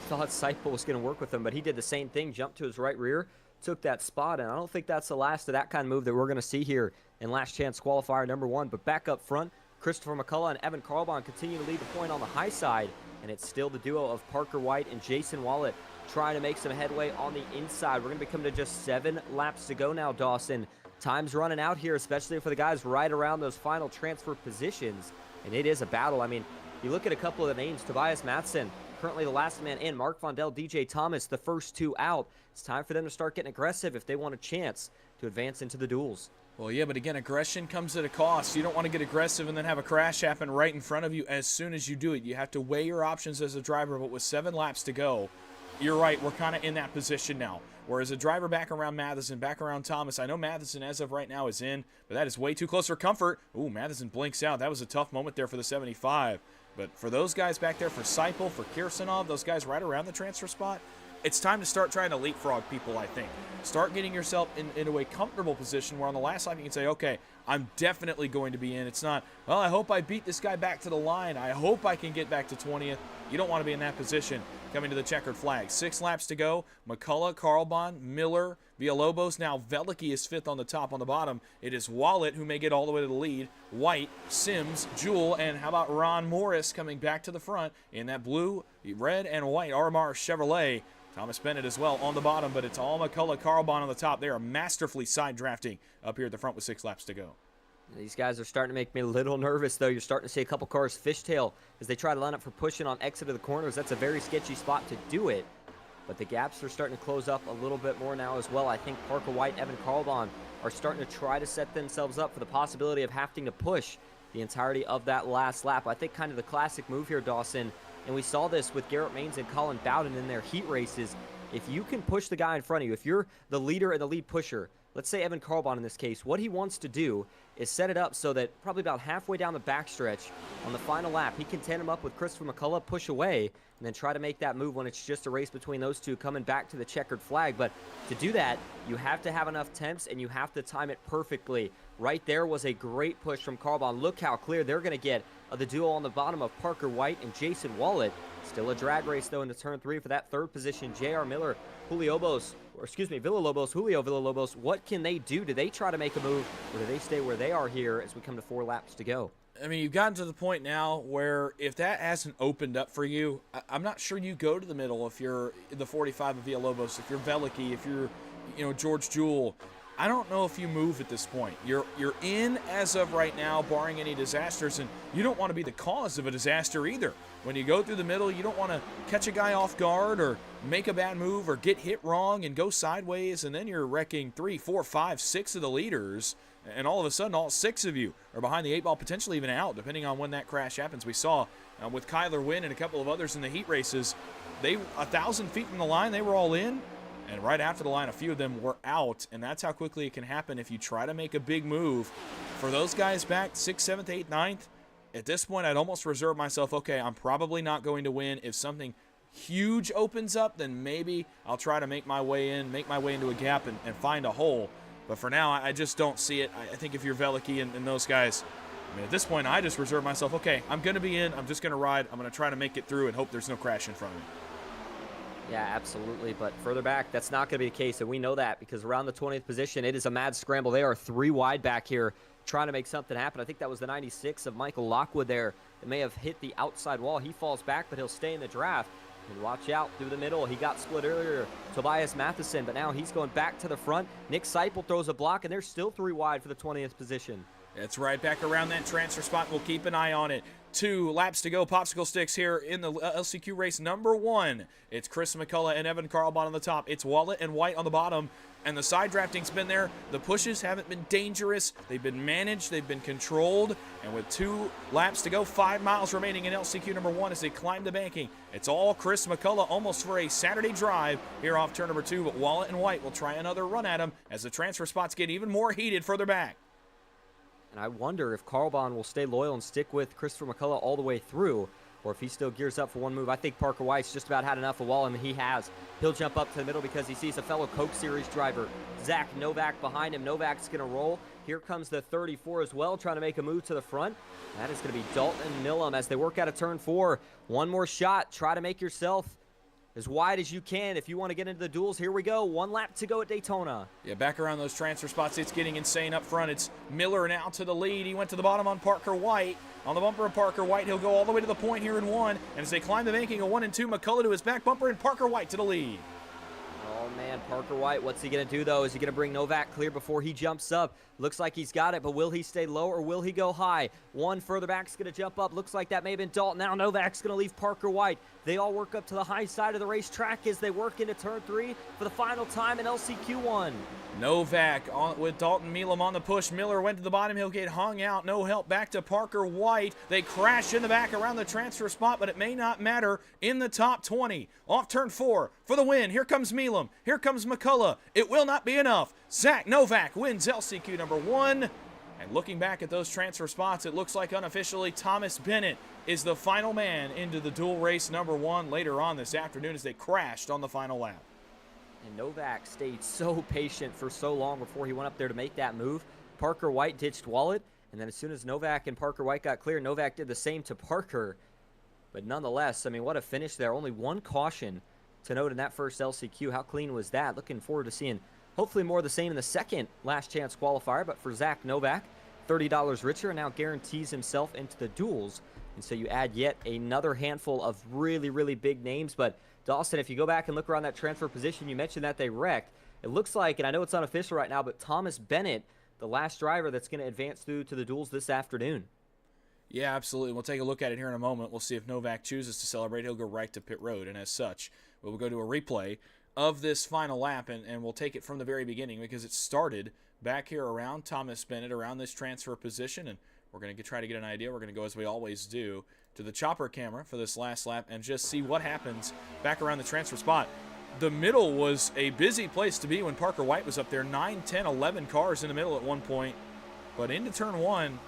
S2: thought Seipel was going to work with him, but he did the same thing, jumped to his right rear, took that spot, and I don't think that's the last of that kind of move that we're going to see here in Last Chance Qualifier number 1. But back up front, Christopher McCullough and Evan Carlbon continue to lead the point on the high side, and it's still the duo of Parker White and Jason Wallet trying to make some headway on the inside. We're going to be coming to just 7 laps to go now, Dawson. Time's running out here, especially for the guys right around those final transfer positions, and it is a battle. I mean, you look at a couple of the names, Tobias Matheson, currently the last man in, Mark Vondell, DJ Thomas, the first 2 out. It's time for them to start getting aggressive if they want a chance to advance into the duels.
S1: Well, yeah, but again, aggression comes at a cost. You don't want to get aggressive and then have a crash happen right in front of you as soon as you do it. You have to weigh your options as a driver, but with 7 laps to go, you're right, we're kind of in that position now. Whereas a driver back around Matheson, back around Thomas, I know Matheson as of right now is in, but that is way too close for comfort. Ooh, Matheson blinks out. That was a tough moment there for the 75. But for those guys back there, for Seipel, for Kirsanov, those guys right around the transfer spot, it's time to start trying to leapfrog people, I think. Start getting yourself into a comfortable position where on the last lap you can say, okay, I'm definitely going to be in. It's not, well, I hope I beat this guy back to the line. I hope I can get back to 20th. You don't want to be in that position coming to the checkered flag. 6 laps to go. McCullough, Carlbon, Miller, Villalobos. Now Velicki is 5th on the top. On the bottom, it is Wallet who may get all the way to the lead. White, Sims, Jewell, and how about Ron Morris coming back to the front in that blue, red, and white RMR Chevrolet. Thomas Bennett as well on the bottom, but it's all McCullough, Carlbon on the top. They are masterfully side drafting up here at the front with 6 laps to go.
S2: These guys are starting to make me a little nervous, though. You're starting to see a couple cars fishtail as they try to line up for pushing on exit of the corners. That's a very sketchy spot to do it, but the gaps are starting to close up a little bit more now as well. I think Parker White, Evan Carlbon are starting to try to set themselves up for the possibility of having to push the entirety of that last lap. I think kind of the classic move here, Dawson, and we saw this with Garrett Maines and Colin Bowden in their heat races. If you can push the guy in front of you, if you're the leader and the lead pusher, let's say Evan Carlbon in this case, what he wants to do is set it up so that probably about halfway down the backstretch on the final lap, he can tandem up with Christopher McCullough, push away, and then try to make that move when it's just a race between those two coming back to the checkered flag. But to do that, you have to have enough temps and you have to time it perfectly. Right there was a great push from Carlbon. Look how clear they're going to get of the duo on the bottom of Parker White and Jason Wallet. Still a drag race, though, into turn 3 for that 3rd position. J.R. Miller, Villalobos, Julio Villalobos. What can they do? Do they try to make a move, or do they stay where they are here as we come to 4 laps to go?
S1: I mean, you've gotten to the point now where if that hasn't opened up for you, I'm not sure you go to the middle if you're the 45 of Villalobos, if you're Velicki, if you're, George Jewell. I don't know if you move at this point. You're in as of right now, barring any disasters, and you don't want to be the cause of a disaster either. When you go through the middle, you don't want to catch a guy off guard or make a bad move or get hit wrong and go sideways, and then you're wrecking 3, 4, 5, 6 of the leaders, and all of a sudden all 6 of you are behind the 8 ball, potentially even out, depending on when that crash happens. We saw with Kyler Wynn and a couple of others in the heat races, they 1,000 feet from the line, they were all in. And right after the line, a few of them were out, and that's how quickly it can happen if you try to make a big move. For those guys back 6th, 7th, 8th, 9th, at this point, I'd almost reserve myself, okay, I'm probably not going to win. If something huge opens up, then maybe I'll try to make my way into a gap and find a hole. But for now, I just don't see it. I think if you're Velicki and those guys, I mean, at this point, I just reserve myself, okay, I'm going to be in, I'm just going to ride, I'm going to try to make it through and hope there's no crash in front of me.
S2: Yeah, absolutely. But further back, that's not going to be the case, and we know that because around the 20th position, it is a mad scramble. They are 3 wide back here trying to make something happen. I think that was the 96 of Michael Lockwood there that may have hit the outside wall. He falls back, but he'll stay in the draft. And watch out through the middle. He got split earlier, Tobias Matheson, but now he's going back to the front. Nick Seipel throws a block, and they're still 3 wide for the 20th position.
S1: It's right back around that transfer spot. We'll keep an eye on it. 2 laps to go. Popsicle sticks here in the LCQ race number 1. It's Chris McCullough and Evan Carlbon on the top. It's Wallet and White on the bottom. And the side drafting's been there. The pushes haven't been dangerous. They've been managed. They've been controlled. And with 2 laps to go, 5 miles remaining in LCQ number 1 as they climb the banking. It's all Chris McCullough almost for a Saturday drive here off turn number 2. But Wallet and White will try another run at him as the transfer spots get even more heated further back.
S2: And I wonder if Carlbon will stay loyal and stick with Christopher McCullough all the way through, or if he still gears up for one move. I think Parker White's just about had enough of Wallen, and he has. He'll jump up to the middle because he sees a fellow Coke Series driver, Zach Novak, behind him. Novak's going to roll. Here comes the 34 as well, trying to make a move to the front. That is going to be Dalton Millam as they work out of turn 4. One more shot. Try to make yourself as wide as you can if you want to get into the duels. Here we go. 1 lap to go at Daytona.
S1: Yeah, back around those transfer spots, it's getting insane up front. It's Miller now to the lead. He went to the bottom on Parker White. On the bumper of Parker White, he'll go all the way to the point here in 1. And as they climb the banking, a 1 and 2, McCullough to his back bumper, and Parker White to the lead.
S2: Oh, man, Parker White, what's he going to do, though? Is he going to bring Novak clear before he jumps up? Looks like he's got it, but will he stay low or will he go high? One further back's going to jump up. Looks like that may have been Dalton. Now Novak's going to leave Parker White. They all work up to the high side of the racetrack as they work into turn 3 for the final time in LCQ1.
S1: Novak with Dalton Millam on the push. Miller went to the bottom. He'll get hung out. No help back to Parker White. They crash in the back around the transfer spot, but it may not matter in the top 20. Off turn 4 for the win. Here comes Millam. Here comes McCullough. It will not be enough. Zach Novak wins LCQ number 1. And looking back at those transfer spots, it looks like unofficially Thomas Bennett is the final man into the dual race number 1 later on this afternoon as they crashed on the final lap.
S2: And Novak stayed so patient for so long before he went up there to make that move. Parker White ditched Wallet, and then as soon as Novak and Parker White got clear, Novak did the same to Parker. But nonetheless, I mean, what a finish there. Only 1 caution to note in that first LCQ. How clean was that? Looking forward to seeing hopefully more of the same in the second last chance qualifier. But for Zach Novak, $30 richer, and now guarantees himself into the duels. And so you add yet another handful of really, really big names. But Dawson, if you go back and look around that transfer position, you mentioned that they wrecked. It looks like, and I know it's unofficial right now, but Thomas Bennett, the last driver that's going to advance through to the duels this afternoon.
S1: Yeah, absolutely. We'll take a look at it here in a moment. We'll see if Novak chooses to celebrate. He'll go right to pit road, and as such, we'll go to a replay of this final lap, and we'll take it from the very beginning because it started back here around Thomas Bennett, around this transfer position, and we're going to try to get an idea. We're going to go, as we always do, to the chopper camera for this last lap and just see what happens back around the transfer spot. The middle was a busy place to be when Parker White was up there. 9, 10, 11 cars in the middle at one point. But into turn 1,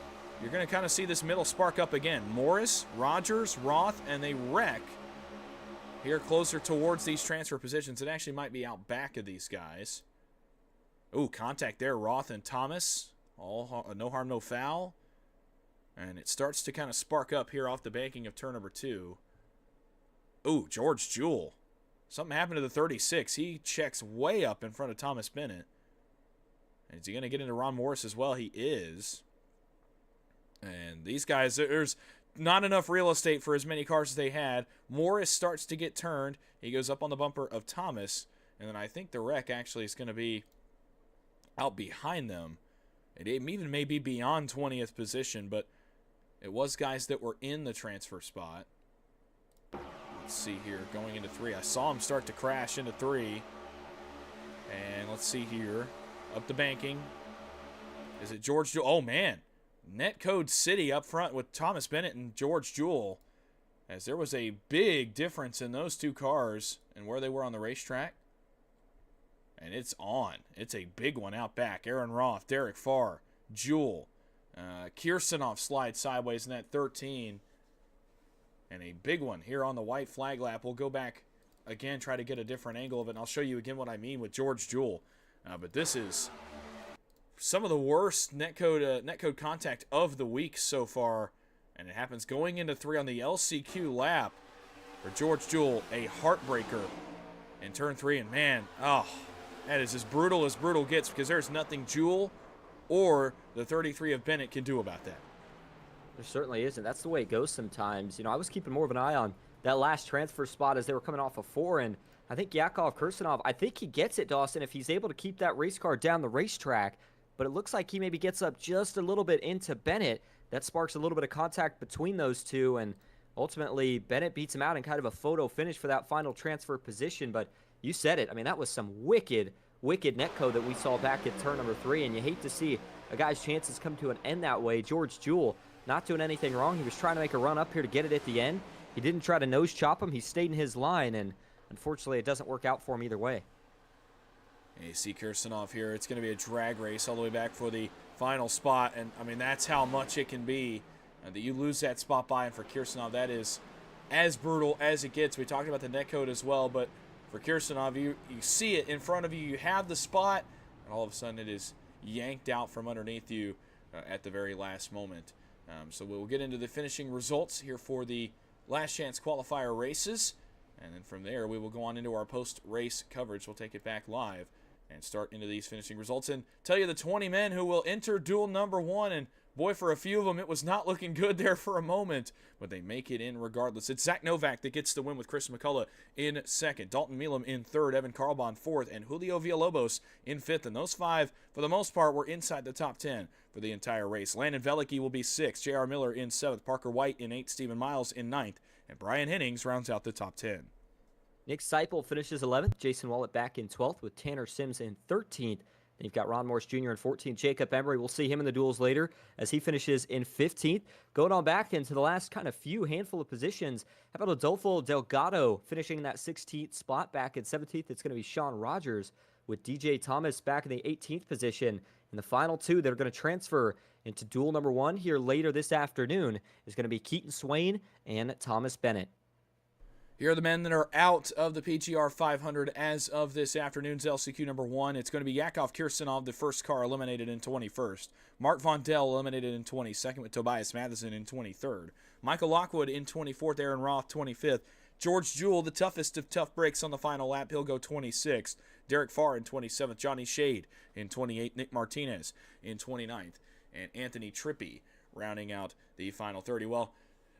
S1: you're going to kind of see this middle spark up again. Morris, Rogers, Roth, and they wreck here closer towards these transfer positions. It actually might be out back of these guys. Ooh, contact there, Roth and Thomas. All no harm, no foul. And it starts to kind of spark up here off the banking of turn number 2. Ooh, George Jewell. Something happened to the 36. He checks way up in front of Thomas Bennett. And is he going to get into Ron Morris as well? He is. And these guys, there's not enough real estate for as many cars as they had. Morris starts to get turned. He goes up on the bumper of Thomas. And then I think the wreck actually is going to be out behind them. It even may be beyond 20th position, but it was guys that were in the transfer spot. Let's see here, going into 3. I saw him start to crash into 3. And let's see here, up the banking. Is it George Jewell? Oh, man. Netcode City up front with Thomas Bennett and George Jewell. As there was a big difference in those 2 cars and where they were on the racetrack. And it's on. It's a big one out back. Aaron Roth, Derek Farr, Jewell. Kirsanov slides sideways in that 13. And a big one here on the white flag lap. We'll go back again, try to get a different angle of it. And I'll show you again what I mean with George Jewell. But this is some of the worst netcode contact of the week so far. And it happens going into 3 on the LCQ lap. For George Jewell, a heartbreaker in turn 3. And man, that is as brutal gets because there's nothing Jewell or the 33 of Bennett can do about that.
S2: There certainly isn't. That's the way it goes sometimes. You know, I was keeping more of an eye on that last transfer spot as they were coming off of 4, and I think Yakov Kirsanov, I think he gets it, Dawson, if he's able to keep that race car down the racetrack. but it looks like he maybe gets up just a little bit into Bennett. That sparks a little bit of contact between those two, and ultimately Bennett beats him out in kind of a photo finish for that final transfer position. But you said it. I mean, that was some wicked netcode that we saw back at turn number 3, and you hate to see a guy's chances come to an end that way. George Jewell not doing anything wrong. He was trying to make a run up here to get it at the end. He didn't try to nose chop him. He stayed in his line, and unfortunately it doesn't work out for him either way.
S1: And you see Kirsanov here. It's going to be a drag race all the way back for the final spot, and I mean, that's how much it can be that you lose that spot by, and for Kirsanov that is as brutal as it gets. We talked about the netcode as well, but for Kirsanov, you see it in front of you, you have the spot, and all of a sudden it is yanked out from underneath you at the very last moment. So we'll get into the finishing results here for the last chance qualifier races, and then from there we will go on into our post-race coverage. We'll take it back live and start into these finishing results and tell you the 20 men who will enter duel number 1. And boy, for a few of them, it was not looking good there for a moment, but they make it in regardless. It's Zach Novak that gets the win with Chris McCullough in second, Dalton Milam in third, Evan Carlbon fourth, and Julio Villalobos in fifth. And those 5, for the most part, were inside the top 10 for the entire race. Landon Velicki will be 6th, J.R. Miller in 7th, Parker White in 8th, Stephen Miles in 9th, and Brian Hennings rounds out the top 10.
S2: Nick Seipel finishes 11th. Jason Wallet back in 12th with Tanner Sims in 13th. Then you've got Ron Morris Jr. in 14th. Jacob Emery, we'll see him in the duels later as he finishes in 15th. Going on back into the last kind of handful of positions, how about Adolfo Delgado finishing in that 16th spot? Back in 17th, it's going to be Sean Rogers with DJ Thomas back in the 18th position. And the final 2 that are going to transfer into duel number 1 here later this afternoon is going to be Keaton Swain and Thomas Bennett.
S1: Here are the men that are out of the PGR 500 as of this afternoon's LCQ number 1. It's going to be Yakov Kirsanov, the first car, eliminated in 21st. Mark Vondel eliminated in 22nd with Tobias Matheson in 23rd. Michael Lockwood in 24th, Aaron Roth 25th. George Jewell, the toughest of tough breaks on the final lap, he'll go 26th. Derek Farr in 27th. Johnny Shade in 28th. Nick Martinez in 29th. And Anthony Trippi rounding out the final 30. Well,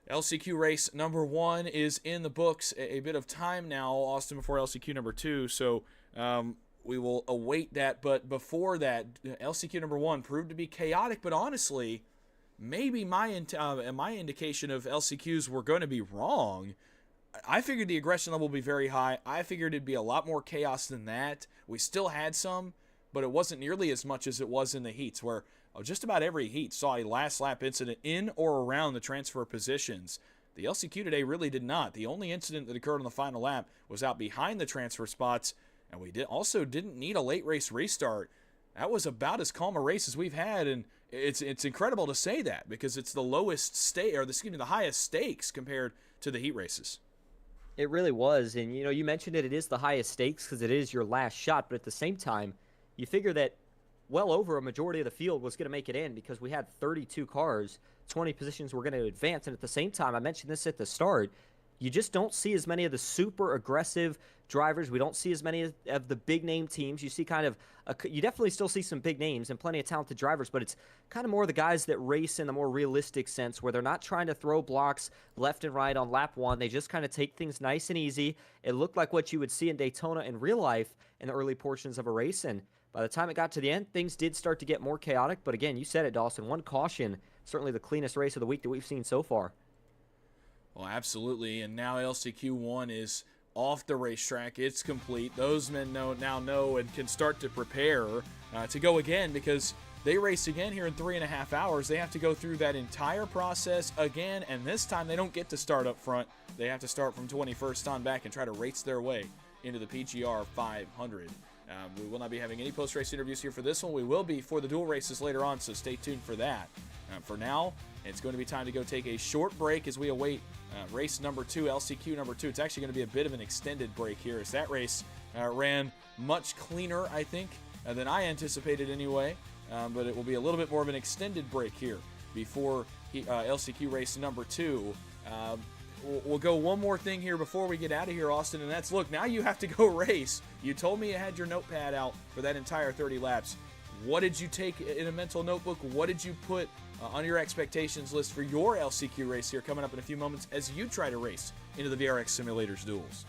S1: LCQ race number 1 is in the books. A bit of time now, Austin, before LCQ number 2, so we will await that. But before that, LCQ number 1 proved to be chaotic, but honestly, maybe my indication of LCQs were going to be wrong. I figured the aggression level would be very high. I figured it'd be a lot more chaos than that. We still had some, but it wasn't nearly as much as it was in the heats, where just about every heat saw a last lap incident in or around the transfer positions. The LCQ today really did not. The only incident that occurred on the final lap was out behind the transfer spots, and we also didn't need a late race restart. That was about as calm a race as we've had, and it's incredible to say that because it's the the highest stakes compared to the heat races.
S2: It really was, and you mentioned it is the highest stakes because it is your last shot, but at the same time, you figure that well over a majority of the field was going to make it in because we had 32 cars, 20 positions were going to advance, and at the same time, I mentioned this at the start, you just don't see as many of the super aggressive drivers. We don't see as many of the big name teams. You see you definitely still see some big names and plenty of talented drivers, but it's kind of more the guys that race in the more realistic sense where they're not trying to throw blocks left and right on lap 1. They just kind of take things nice and easy. It looked like what you would see in Daytona in real life in the early portions of a race, and by the time it got to the end, things did start to get more chaotic. But again, you said it, Dawson, one caution, certainly the cleanest race of the week that we've seen so far.
S1: Well, absolutely, and now LCQ 1 is off the racetrack. It's complete. Those men now know and can start to prepare to go again because they race again here in 3.5 hours. They have to go through that entire process again, and this time they don't get to start up front. They have to start from 21st on back and try to race their way into the PGR 500. We will not be having any post-race interviews here for this one. We will be for the dual races later on, so stay tuned for that. For now, it's going to be time to go take a short break as we await race number 2, LCQ number 2. It's actually going to be a bit of an extended break here as that race ran much cleaner, I think, than I anticipated anyway. But it will be a little bit more of an extended break here before LCQ race number 2. We'll go one more thing here before we get out of here, Austin, and that's, look, now you have to go race. You told me you had your notepad out for that entire 30 laps. What did you take in a mental notebook? What did you put on your expectations list for your LCQ race here coming up in a few moments as you try to race into the VRX Simulators duels?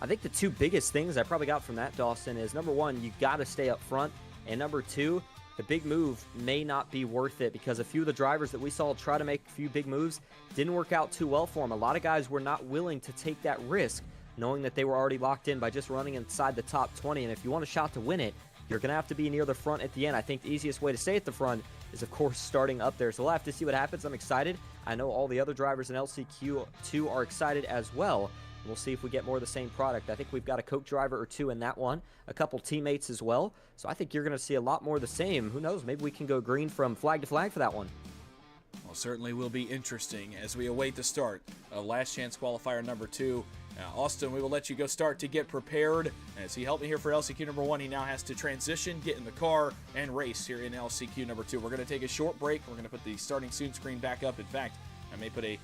S2: I think the 2 biggest things I probably got from that, Dawson, is number 1, you got to stay up front, and number 2, the big move may not be worth it, because a few of the drivers that we saw try to make a few big moves didn't work out too well for them. A lot of guys were not willing to take that risk, knowing that they were already locked in by just running inside the top 20. And if you want a shot to win it, you're going to have to be near the front at the end. I think the easiest way to stay at the front is, of course, starting up there. So we'll have to see what happens. I'm excited. I know all the other drivers in LCQ2 are excited as well. We'll see if we get more of the same product. I think we've got a Coke driver or two in that one, a couple teammates as well. So I think you're going to see a lot more of the same. Who knows? Maybe we can go green from flag to flag for that one.
S1: Well, certainly will be interesting as we await the start of Last Chance Qualifier number 2. Austin, we will let you go start to get prepared. As he helped me here for LCQ number 1, he now has to transition, get in the car, and race here in LCQ number 2. We're going to take a short break. We're going to put the starting soon screen back up. In fact, I may put a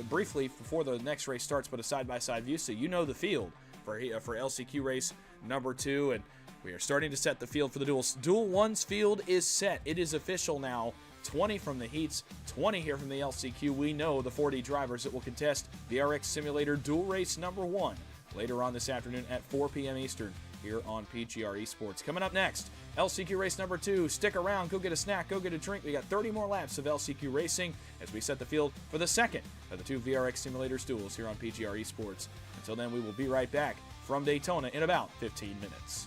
S1: briefly before the next race starts, put a side-by-side view so you know the field for LCQ race number 2. And we are starting to set the field for the duels. Duel 1's field is set. It is official now. 20 from the heats, 20 here from the LCQ. We know the 40 drivers that will contest the RX Simulator Duel Race number 1 later on this afternoon at 4 p.m. Eastern here on PGR eSports. Coming up next, LCQ race number 2. Stick around, go get a snack, go get a drink. We got 30 more laps of LCQ racing as we set the field for the second of the 2 VRX Simulators duels here on PGR eSports. Until then, we will be right back from Daytona in about 15 minutes.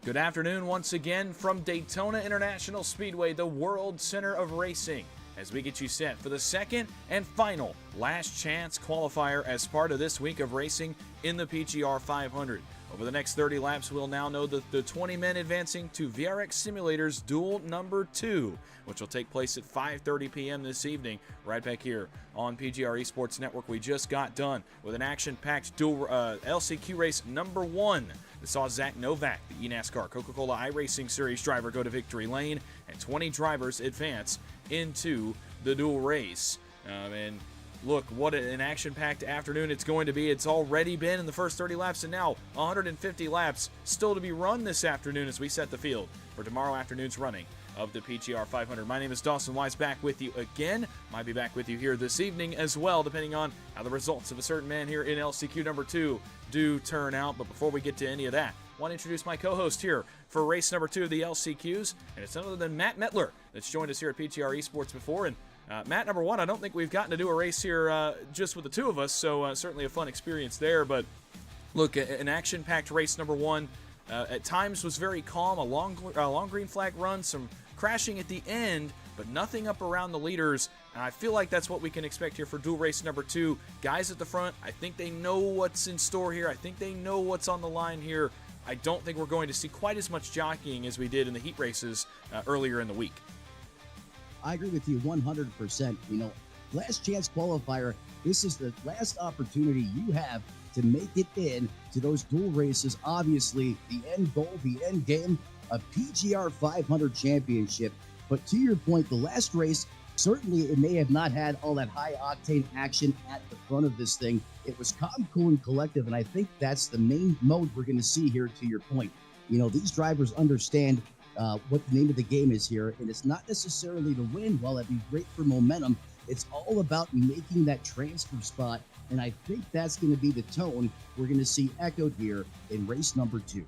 S1: Good afternoon once again from Daytona International Speedway, the world center of racing, as we get you set for the second and final last chance qualifier as part of this week of racing in the PGR 500. Over the next 30 laps, we'll now know the 20 men advancing to VRX Simulator's Duel number 2, which will take place at 5:30 p.m. this evening, right back here on PGR eSports Network. We just got done with an action-packed Duel LCQ race number 1 that saw Zach Novak, the eNASCAR Coca-Cola iRacing Series driver, go to victory lane, and 20 drivers advance into the Duel race. And look, what an action-packed afternoon it's going to be. It's already been in the first 30 laps, and now 150 laps still to be run this afternoon as we set the field for tomorrow afternoon's running of the PGR 500. My name is Dawson Wise, back with you again. Might be back with you here this evening as well, depending on how the results of a certain man here in LCQ number 2 do turn out. But before we get to any of that, I want to introduce my co-host here for race number 2 of the LCQs, and it's none other than Matt Metler that's joined us here at PGR eSports before. And Matt, number 1, I don't think we've gotten to do a race here just with the two of us, so certainly a fun experience there. But look, an action-packed race number 1 at times was very calm, a long green flag run, some crashing at the end, but nothing up around the leaders. And I feel like that's what we can expect here for Duel race number 2. Guys at the front, I think they know what's in store here. I think they know what's on the line here. I don't think we're going to see quite as much jockeying as we did in the heat races earlier in the week.
S3: I agree with you 100%. You know, last chance qualifier, this is the last opportunity you have to make it in to those Duel races. Obviously, the end goal, the end game, a PGR 500 championship. But to your point, the last race, certainly it may have not had all that high-octane action at the front of this thing. It was calm, cool, and collective, and I think that's the main mode we're going to see here, to your point. You know, these drivers understand what the name of the game is here, and it's not necessarily to win. While that'd be great for momentum, it's all about making that transfer spot And I think that's going to be the tone we're going to see echoed here in race number 2.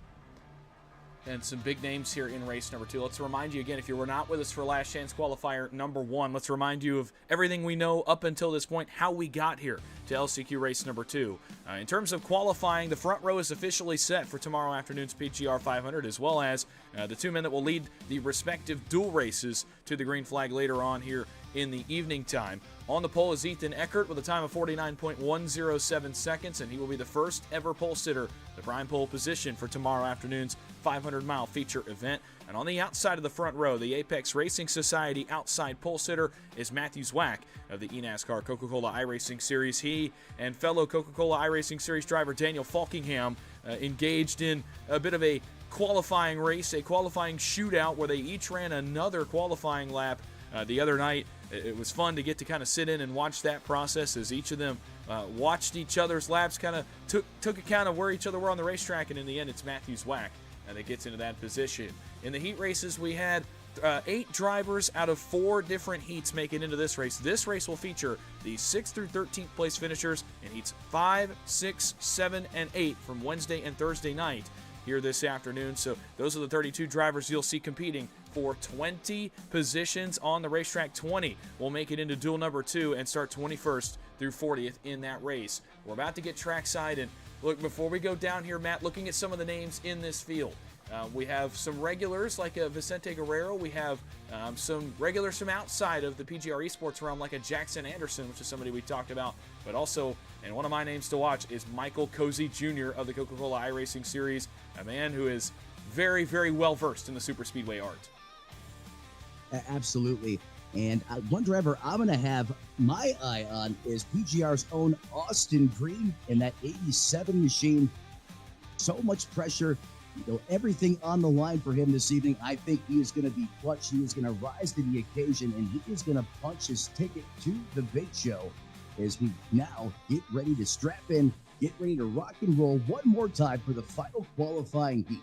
S1: And some big names here in race number 2. Let's remind you again, if you were not with us for Last Chance Qualifier number 1, let's remind you of everything we know up until this point, how we got here to LCQ race number 2. In terms of qualifying, the front row is officially set for tomorrow afternoon's PGR 500, as well as the 2 men that will lead the respective dual races to the green flag later on here in the evening time. On the pole is Ethan Eckert with a time of 49.107 seconds, and he will be the first ever pole sitter, the prime pole position for tomorrow afternoon's 500-mile feature event. And on the outside of the front row, the Apex Racing Society outside pole sitter is Matthew Zwack of the eNASCAR Coca-Cola iRacing Series. He and fellow Coca-Cola iRacing Series driver Daniel Falkingham engaged in a bit of a qualifying race, a qualifying shootout where they each ran another qualifying lap the other night. It was fun to get to kind of sit in and watch that process as each of them watched each other's laps, kind of took account of where each other were on the racetrack, and in the end it's Matthew Zwack that gets into that position. In the heat races, we had 8 drivers out of 4 different heats make it into this race. This race will feature the 6th through 13th place finishers in heats 5, 6, 7, and 8 from Wednesday and Thursday night here this afternoon. So those are the 32 drivers you'll see competing for 20 positions on the racetrack. 20 will make it into duel number 2 and start 21st through 40th in that race. We're about to get trackside, and look, before we go down here, Matt, looking at some of the names in this field. We have some regulars like Vicente Guerrero. We have some regulars from outside of the PGR eSports realm like a Jackson Anderson, which is somebody we talked about. But also, and one of my names to watch is Michael Cozy Jr. of the Coca-Cola iRacing Series, a man who is very, very well versed in the super speedway art.
S3: Absolutely. And one driver I'm going to have my eye on is PGR's own Austin Green in that 87 machine. So much pressure, everything on the line for him this evening. I think he is going to be clutch. He is going to rise to the occasion, and he is going to punch his ticket to the big show as we now get ready to strap in, get ready to rock and roll one more time for the final qualifying heat.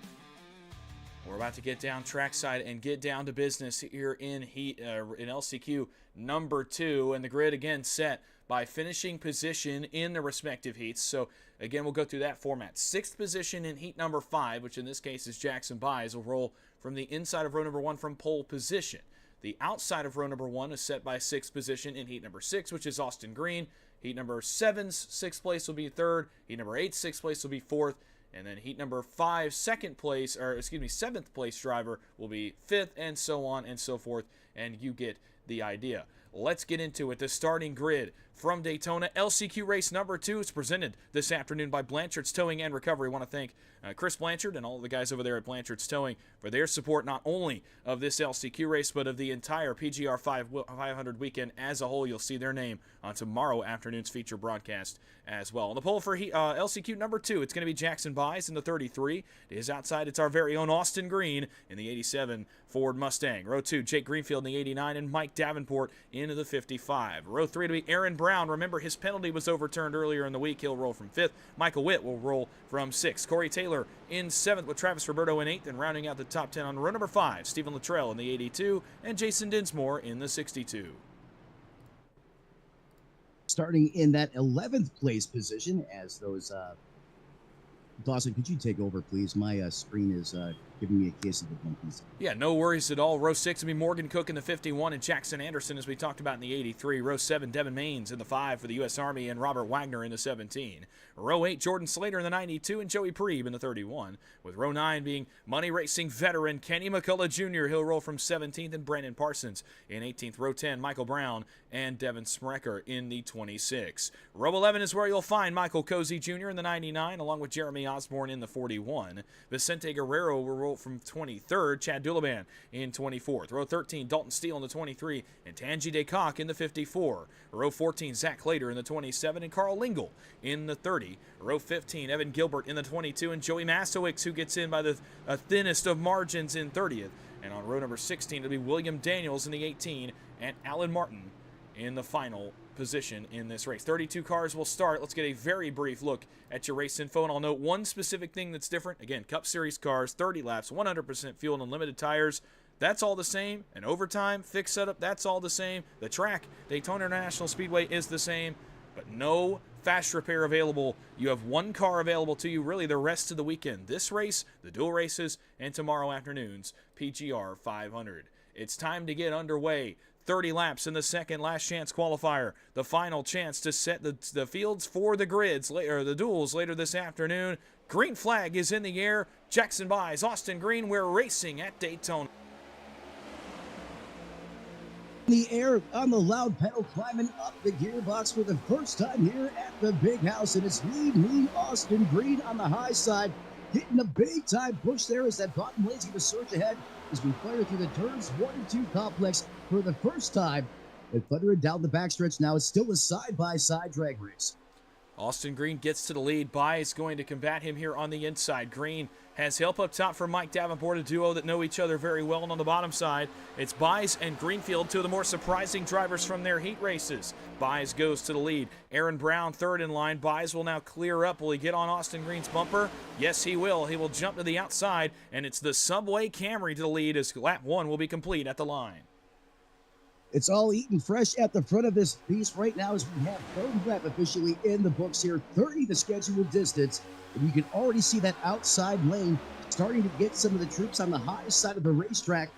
S1: We're about to get down trackside and get down to business here in LCQ number 2, and the grid again set by finishing position in the respective heats. So again, we'll go through that format. 6th position in heat number 5, which in this case is Jackson Byes, will roll from the inside of row number 1 from pole position. The outside of row number 1 is set by 6th position in heat number 6, which is Austin Green. Heat number 7's 6th place will be 3rd. Heat number 8's 6th place will be 4th. And then heat number 5, 7th place driver will be 5th, and so on and so forth. And you get the idea. Let's get into it. The starting grid from Daytona. LCQ race number 2 is presented this afternoon by Blanchard's Towing and Recovery. I want to thank Chris Blanchard and all of the guys over there at Blanchard's Towing for their support not only of this LCQ race, but of the entire PGR 500 weekend as a whole. You'll see their name on tomorrow afternoon's feature broadcast as well. On the pole for LCQ number 2, it's going to be Jackson Byes in the 33. To his outside, it's our very own Austin Green in the 87 Ford Mustang. Row 2, Jake Greenfield in the 89, and Mike Davenport into the 55. Row 3 to be Aaron Brown. Remember, his penalty was overturned earlier in the week. He'll roll from 5th. Michael Witt will roll from 6th. Corey Taylor in 7th with Travis Roberto in 8th, and rounding out the top 10 on row number 5, Stephen Luttrell in the 82, and Jason Dinsmore in the 62.
S3: Starting in that 11th place position as those Dawson, could you take over, please? My screen is giving me a case of the monkeys.
S1: Yeah, no worries at all. Row 6 will be Morgan Cook in the 51 and Jackson Anderson, as we talked about, in the 83. Row 7, Devin Maines in the 5 for the U.S. Army, and Robert Wagner in the 17. Row 8, Jordan Slater in the 92 and Joey Preeb in the 31, with row 9 being Money Racing veteran Kenny McCullough Jr. He'll roll from 17th, and Brandon Parsons in 18th. Row 10, Michael Brown and Devin Sprecher in the 26. Row 11 is where you'll find Michael Cozy Jr. in the 99, along with Jeremy Osborne in the 41. Vicente Guerrero will roll from 23rd, Chad Dulaban in 24th. Row 13, Dalton Steele in the 23, and Tanji DeCock in the 54. Row 14, Zach Clater in the 27, and Carl Lingle in the 30. Row 15, Evan Gilbert in the 22, and Joey Masowicz, who gets in by the thinnest of margins in 30th. And on row number 16, it'll be William Daniels in the 18, and Alan Martin in the final position in this race. 32 cars will start. Let's get a very brief look at your race info, and I'll note one specific thing that's different. Again, Cup Series cars, 30 laps, 100% fuel, and unlimited tires. That's all the same. And overtime, fixed setup, that's all the same. The track, Daytona International Speedway, is the same. but no fast repair available. You have one car available to you really the rest of the weekend. This race, the dual races, and tomorrow afternoon's PGR 500. It's time to get underway. 30 laps in the second last chance qualifier. The final chance to set the fields for the grids, or the duels later this afternoon. Green flag is in the air. Jackson buys Austin Green. We're racing at Daytona.
S3: In the air on the loud pedal, climbing up the gearbox for the first time here at the big house. And it's lean Austin Green on the high side, getting a big time push there as that bottom lane's going to surge ahead as we fire through the turns 1 and 2 complex for the first time. And thundering down the backstretch now, it's still a side-by-side drag race.
S1: Austin Green gets to the lead. Bai is going to combat him here on the inside. Green has help up top from Mike Davenport, a duo that know each other very well. And on the bottom side, it's Baez and Greenfield, two of the more surprising drivers from their heat races. Baez goes to the lead. Aaron Brown third in line. Baez will now clear up. Will he get on Austin Green's bumper? Yes, he will. He will jump to the outside, and it's the Subway Camry to the lead as lap 1 will be complete at the line.
S3: It's all eaten fresh at the front of this piece right now as we have third lap officially in the books here. 30 the scheduled distance. And you can already see that outside lane starting to get some of the troops on the high side of the racetrack.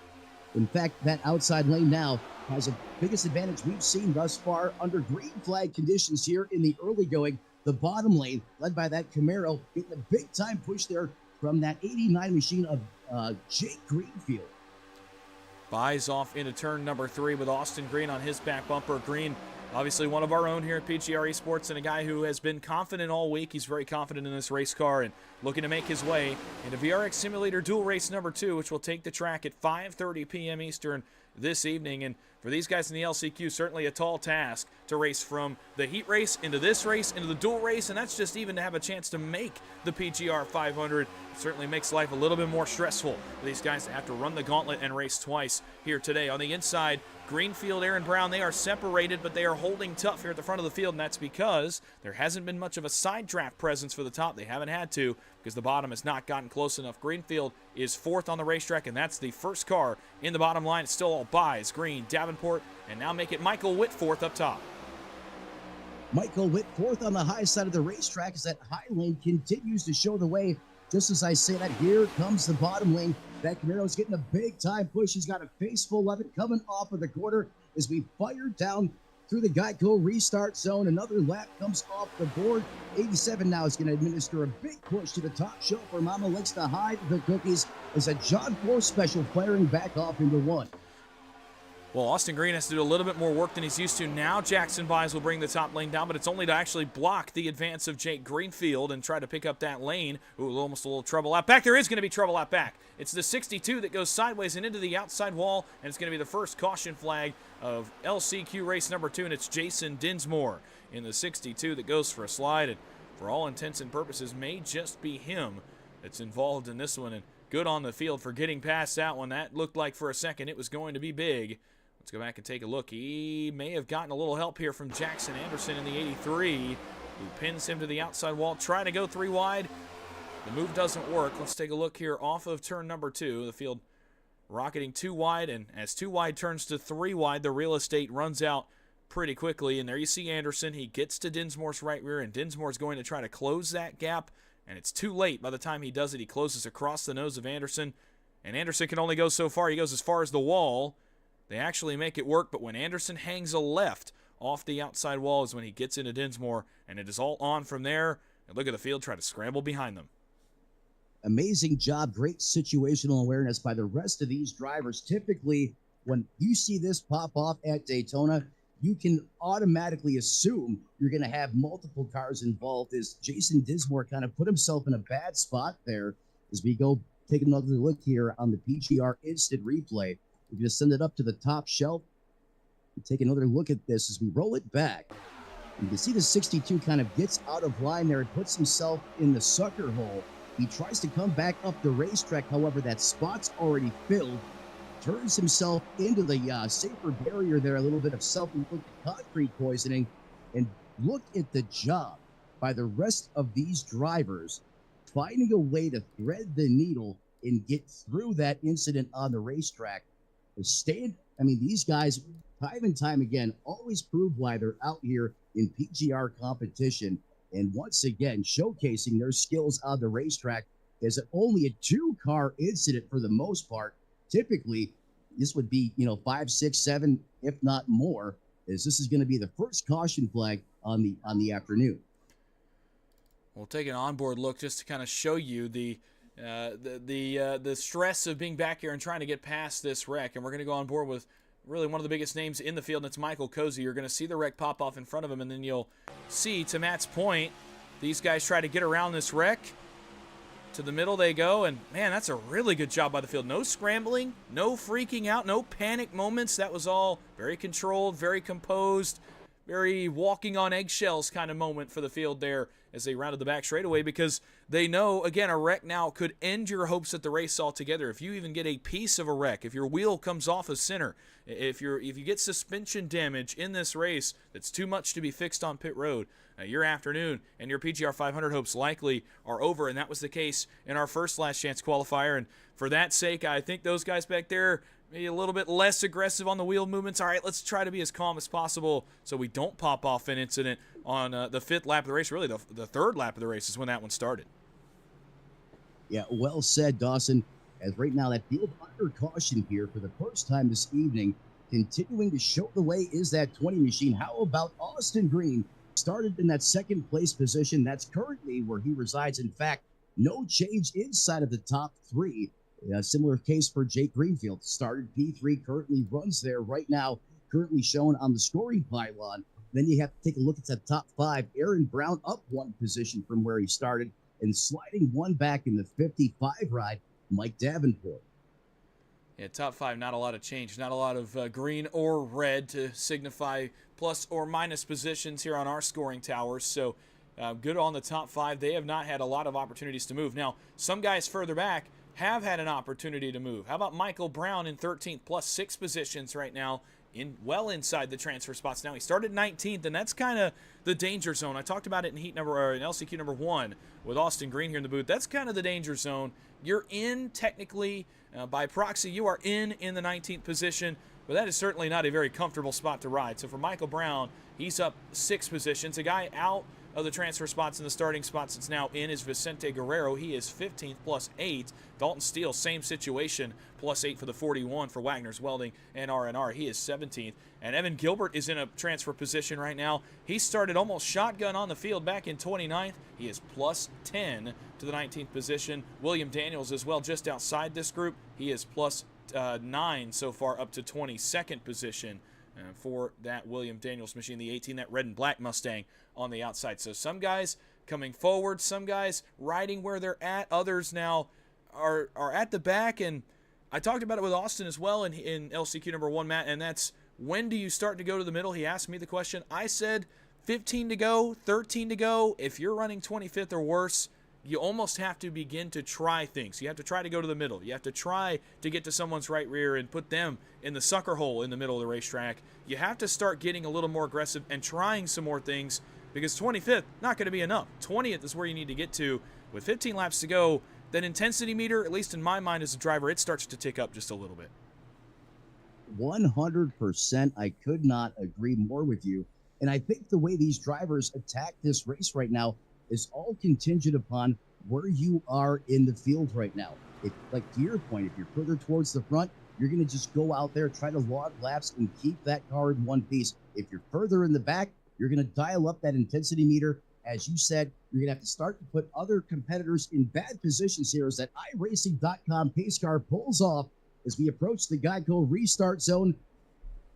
S3: In fact, that outside lane now has the biggest advantage we've seen thus far under green flag conditions here in the early going. The bottom lane, led by that Camaro, getting a big time push there from that 89 machine of Jake Greenfield.
S1: Buys off into turn number 3 with Austin Green on his back bumper. Green, obviously one of our own here at PGR eSports, and a guy who has been confident all week. He's very confident in this race car and looking to make his way into VRX Simulator Dual Race number 2, which will take the track at 5:30 p.m. Eastern this evening. And for these guys in the LCQ, certainly a tall task to race from the heat race into this race, into the dual race, and that's just even to have a chance to make the PGR 500. It certainly makes life a little bit more stressful for these guys to have to run the gauntlet and race twice here today. On the inside, Greenfield, Aaron Brown, they are separated, but they are holding tough here at the front of the field, and that's because there hasn't been much of a side draft presence for the top. They haven't had to because the bottom has not gotten close enough. Greenfield is 4th on the racetrack, and that's the first car in the bottom line. It's still all Buys, Green, Davenport, and now make it Michael Witt 4th up top.
S3: Michael Witt 4th on the high side of the racetrack as that high lane continues to show the way. Just as I say that, here comes the bottom lane. That Camaro's getting a big time push. He's got a face full of it coming off of the quarter as we fire down through the Geico restart zone. Another lap comes off the board. 87 now is going to administer a big push to the top shelf where Mama likes to hide the cookies as a John Force special firing back off into 1.
S1: Well, Austin Green has to do a little bit more work than he's used to. Now Jackson Buys will bring the top lane down, but it's only to actually block the advance of Jake Greenfield and try to pick up that lane. Ooh, almost a little trouble out back. There is going to be trouble out back. It's the 62 that goes sideways and into the outside wall, and it's going to be the first caution flag of LCQ race number 2, and it's Jason Dinsmore in the 62 that goes for a slide, and for all intents and purposes may just be him that's involved in this one, and good on the field for getting past that one. That looked like for a second it was going to be big. Let's go back and take a look. He may have gotten a little help here from Jackson Anderson in the 83, who pins him to the outside wall. Trying to go 3 wide. The move doesn't work. Let's take a look here off of turn number 2. The field rocketing 2 wide, and as 2 wide turns to 3 wide, the real estate runs out pretty quickly. And there you see Anderson. He gets to Dinsmore's right rear, and Dinsmore's going to try to close that gap, and it's too late by the time he does it. He closes across the nose of Anderson, and Anderson can only go so far. He goes as far as the wall. They actually make it work, but when Anderson hangs a left off the outside wall is when he gets into Dinsmore, and it is all on from there. And look at the field try to scramble behind them.
S3: Amazing job, great situational awareness by the rest of these drivers. Typically, when you see this pop off at Daytona, you can automatically assume you're going to have multiple cars involved as Jason Dinsmore kind of put himself in a bad spot there as we go take another look here on the PGR instant replay. We're going to send it up to the top shelf and take another look at this as we roll it back. You can see the 62 kind of gets out of line there and puts himself in the sucker hole. He tries to come back up the racetrack. However, that spot's already filled. Turns himself into the safer barrier there, a little bit of self-inflicted concrete poisoning. And look at the job by the rest of these drivers finding a way to thread the needle and get through that incident on the racetrack. These guys time and time again, always prove why they're out here in PGR competition. And once again, showcasing their skills on the racetrack is only a 2-car incident for the most part. Typically, this would be, 5, 6, 7, if not more, as this is going to be the first caution flag on the afternoon.
S1: We'll take an onboard look just to kind of show you the stress of being back here and trying to get past this wreck. And we're going to go on board with really one of the biggest names in the field, and it's Michael Cozy. You're going to see the wreck pop off in front of him, and then you'll see, to Matt's point, these guys try to get around this wreck. To the middle they go, and man, that's a really good job by the field. No scrambling, no freaking out, no panic moments. That was all very controlled, very composed, very walking on eggshells kind of moment for the field there as they rounded the back straightaway, because they know, again, a wreck now could end your hopes at the race altogether. If you even get a piece of a wreck, if your wheel comes off of center, if you get suspension damage in this race that's too much to be fixed on pit road, your afternoon and your PGR 500 hopes likely are over, and that was the case in our first last chance qualifier. And for that sake, I think those guys back there maybe a little bit less aggressive on the wheel movements. All right, let's try to be as calm as possible so we don't pop off an incident on the 5th lap of the race. Really, the 3rd lap of the race is when that one started.
S3: Yeah, well said, Dawson. As right now, that field under caution here for the first time this evening. Continuing to show the way is that 20 machine. How about Austin Green? Started in that 2nd place position. That's currently where he resides. In fact, no change inside of the top 3. A similar case for Jake Greenfield. Started P3, currently runs there right now, currently shown on the scoring pylon. Then you have to take a look at that top 5. Aaron Brown up 1 position from where he started, and sliding 1 back in the 55 ride, Mike Davenport.
S1: Yeah, top 5, not a lot of change. Not a lot of green or red to signify plus or minus positions here on our scoring towers. So good on the top 5. They have not had a lot of opportunities to move. Now, some guys further back have had an opportunity to move. How about Michael Brown in 13th, plus 6 positions right now, well inside the transfer spots. Now he started 19th, and that's kind of the danger zone. I talked about it in in LCQ number 1 with Austin Green here in the booth. That's kind of the danger zone. You're in technically by proxy. You are in the 19th position, but that is certainly not a very comfortable spot to ride. So for Michael Brown, he's up 6 positions. A guy out of the transfer spots and the starting spots that's now in is Vicente Guerrero. He is 15th plus 8. Dalton Steele, same situation, plus 8 for the 41 for Wagner's Welding and R&R. He is 17th. And Evan Gilbert is in a transfer position right now. He started almost shotgun on the field back in 29th. He is plus 10 to the 19th position. William Daniels as well, just outside this group. He is plus 9 so far, up to 22nd position for that William Daniels machine, the 18, that red and black Mustang on the outside. So some guys coming forward, some guys riding where they're at, others now are at the back. And I talked about it with Austin as well in LCQ number 1, Matt, and that's when do you start to go to the middle? He asked me the question. I said 15 to go, 13 to go. If you're running 25th or worse, you almost have to begin to try things. You have to try to go to the middle. You have to try to get to someone's right rear and put them in the sucker hole in the middle of the racetrack. You have to start getting a little more aggressive and trying some more things, because 25th, not going to be enough. 20th is where you need to get to. With 15 laps to go, that intensity meter, at least in my mind as a driver, it starts to tick up just a little bit.
S3: 100%. I could not agree more with you. And I think the way these drivers attack this race right now is all contingent upon where you are in the field right now. Like to your point, if you're further towards the front, you're going to just go out there, try to log laps, and keep that car in one piece. If you're further in the back, you're going to dial up that intensity meter. As you said, you're going to have to start to put other competitors in bad positions here as that iRacing.com pace car pulls off as we approach the Geico restart zone.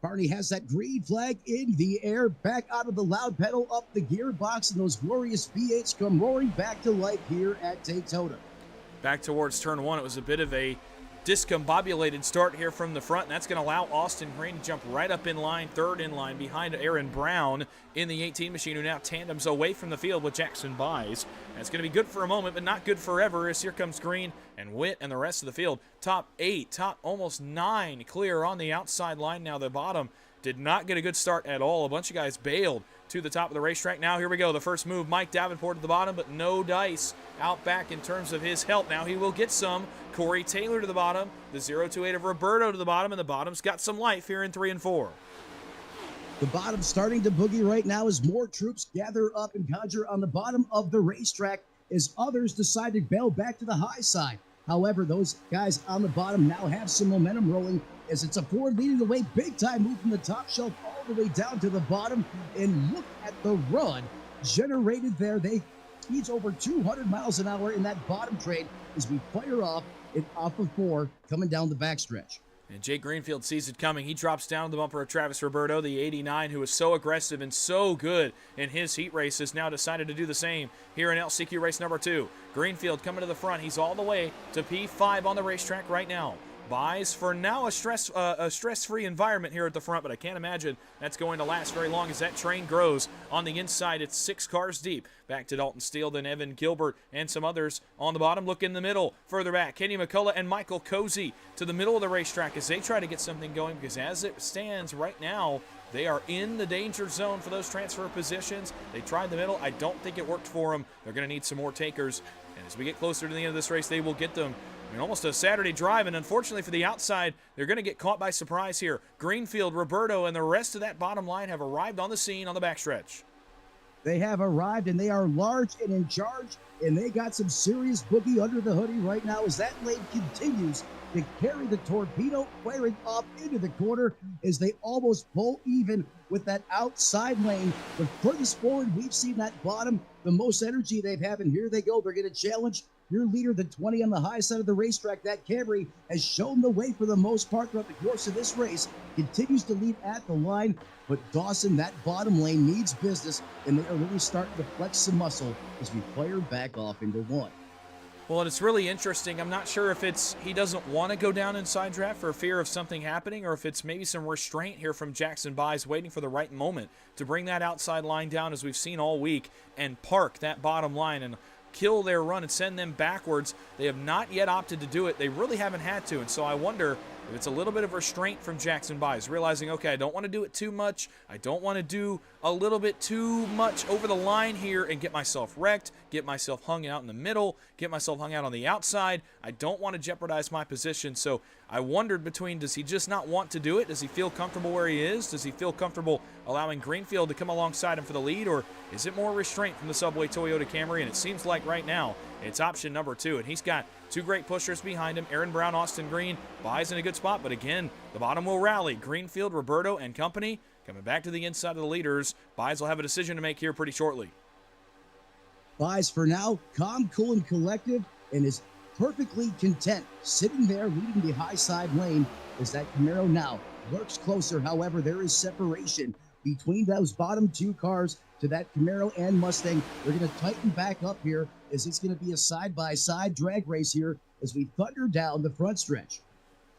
S3: Barney has that green flag in the air, back out of the loud pedal, up the gearbox, and those glorious V8s come roaring back to life here at Daytona.
S1: Back towards turn 1, it was a bit of a discombobulated start here from the front, and that's going to allow Austin Green to jump right up in line, 3rd in line, behind Aaron Brown in the 18 machine, who now tandems away from the field with Jackson Buys. And it's going to be good for a moment, but not good forever, as here comes Green and Witt and the rest of the field. Top 8, top almost 9 clear on the outside line. Now the bottom did not get a good start at all. A bunch of guys bailed to the top of the racetrack. Now here we go, the first move, Mike Davenport at the bottom, but no dice out back in terms of his help. Now he will get some. Corey Taylor to the bottom, the 028 of Roberto to the bottom, and the bottom's got some life here in 3 and 4.
S3: The bottom starting to boogie right now as more troops gather up and conjure on the bottom of the racetrack as others decide to bail back to the high side. However, those guys on the bottom now have some momentum rolling as it's a Ford leading the way big time, move from the top shelf all the way down to the bottom. And look at the run generated there. He's over 200 miles an hour in that bottom trade as we fire off and off of 4 coming down the backstretch.
S1: And Jake Greenfield sees it coming. He drops down the bumper of Travis Roberto, the 89, who was so aggressive and so good in his heat races, now decided to do the same here in LCQ race number 2. Greenfield coming to the front. He's all the way to P5 on the racetrack right now. Buys for now a stress-free environment here at the front, but I can't imagine that's going to last very long as that train grows. On the inside, it's 6 cars deep. Back to Dalton Steele, then Evan Gilbert, and some others on the bottom. Look in the middle. Further back, Kenny McCullough and Michael Cozy to the middle of the racetrack as they try to get something going, because as it stands right now, they are in the danger zone for those transfer positions. They tried the middle. I don't think it worked for them. They're going to need some more takers. And as we get closer to the end of this race, they will get them. I mean, almost a Saturday drive, and unfortunately for the outside, they're going to get caught by surprise here. Greenfield, Roberto, and the rest of that bottom line have arrived on the scene on the backstretch.
S3: They have arrived, and they are large and in charge, and they got some serious boogie under the hoodie right now as that lane continues to carry the torpedo, firing off into the corner as they almost pull even with that outside lane. The furthest forward we've seen that bottom, the most energy they've had, and here they go. They're going to challenge your leader, the 20 on the high side of the racetrack. That Camry has shown the way for the most part throughout the course of this race, continues to lead at the line, but Dawson, that bottom lane needs business, and they are really starting to flex some muscle as we fire back off into 1.
S1: Well, and it's really interesting. I'm not sure if it's he doesn't want to go down inside draft for fear of something happening, or if it's maybe some restraint here from Jackson Buys waiting for the right moment to bring that outside line down, as we've seen all week, and park that bottom line and kill their run and send them backwards. They have not yet opted to do it. They really haven't had to, and so I wonder if it's a little bit of restraint from Jackson Buys, realizing, okay, I don't want to do it too much. I don't want to do a little bit too much over the line here and get myself wrecked, get myself hung out in the middle, get myself hung out on the outside. I don't want to jeopardize my position, so I wondered between, does he just not want to do it? Does he feel comfortable where he is? Does he feel comfortable allowing Greenfield to come alongside him for the lead, or is it more restraint from the Subway Toyota Camry? And it seems like right now it's option number 2, and he's got 2 great pushers behind him, Aaron Brown, Austin Green. Buys in a good spot, but again, the bottom will rally. Greenfield, Roberto, and company coming back to the inside of the leaders. Buys will have a decision to make here pretty shortly.
S3: Buys for now, calm, cool, and collective, and is perfectly content sitting there leading the high side lane as that Camaro now lurks closer. However, there is separation between those bottom 2 cars to that Camaro and Mustang. They're going to tighten back up here as it's going to be a side-by-side drag race here as we thunder down the front stretch.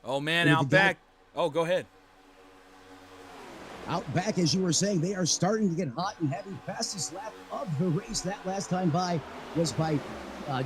S1: Oh, man, out back. Oh, go ahead.
S3: Out back, as you were saying, they are starting to get hot and heavy. Fastest lap of the race that last time by was by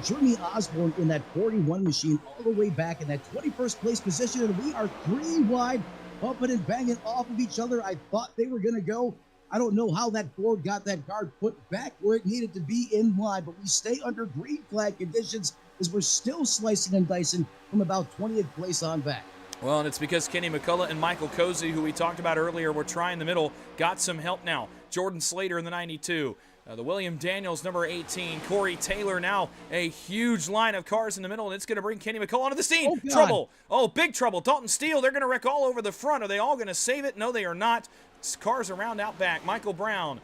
S3: Jeremy Osborne in that 41 machine all the way back in that 21st place position. And we are 3 wide, bumping and banging off of each other. I thought they were going to go. I don't know how that Ford got that car put back where it needed to be in line, but we stay under green flag conditions as we're still slicing and dicing from about 20th place on back.
S1: Well, and it's because Kenny McCullough and Michael Cozy, who we talked about earlier, were trying the middle, got some help now. Jordan Slater in the 92. The William Daniels, number 18. Corey Taylor now a huge line of cars in the middle, and it's going to bring Kenny McCullough onto the scene.
S3: Oh,
S1: trouble. Oh, big trouble. Dalton Steele, they're going to wreck all over the front. Are they all going to save it? No, they are not. Cars around out back. Michael Brown,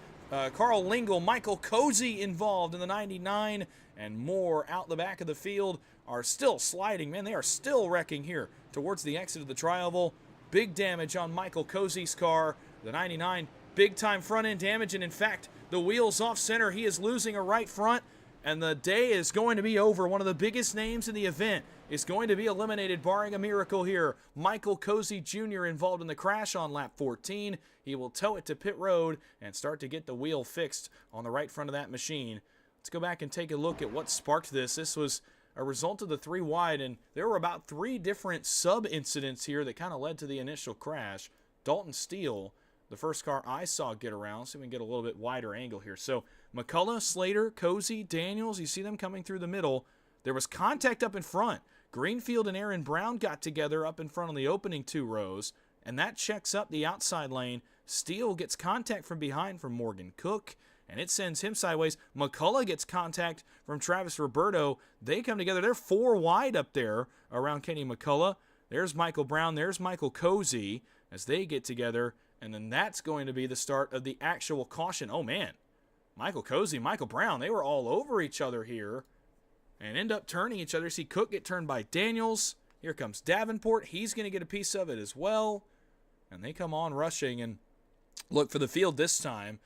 S1: Carl Lingle, Michael Cozy involved in the 99, and more out the back of the field are still sliding. Man, they are still wrecking here towards the exit of the tri-oval. Big damage on Michael Cozy's car. The 99, big-time front-end damage, and in fact, the wheels off center. He is losing a right front, and the day is going to be over. One of the biggest names in the event is going to be eliminated, barring a miracle here. Michael Cozy Jr. involved in the crash on lap 14. He will tow it to pit road and start to get the wheel fixed on the right front of that machine. Let's go back and take a look at what sparked this. This was a result of the 3 wide, and there were about 3 different sub-incidents here that kind of led to the initial crash. Dalton Steele, the first car I saw get around, so we can get a little bit wider angle here. So McCullough, Slater, Cozy, Daniels, you see them coming through the middle. There was contact up in front. Greenfield and Aaron Brown got together up in front on the opening 2 rows, and that checks up the outside lane. Steele gets contact from behind from Morgan Cook, and it sends him sideways. McCullough gets contact from Travis Roberto. They come together. They're 4 wide up there around Kenny McCullough. There's Michael Brown. There's Michael Cozy as they get together, and then that's going to be the start of the actual caution. Oh, man. Michael Cozy, Michael Brown, they were all over each other here and end up turning each other. See Cook get turned by Daniels. Here comes Davenport. He's going to get a piece of it as well. And they come on rushing. And look, for the field this time,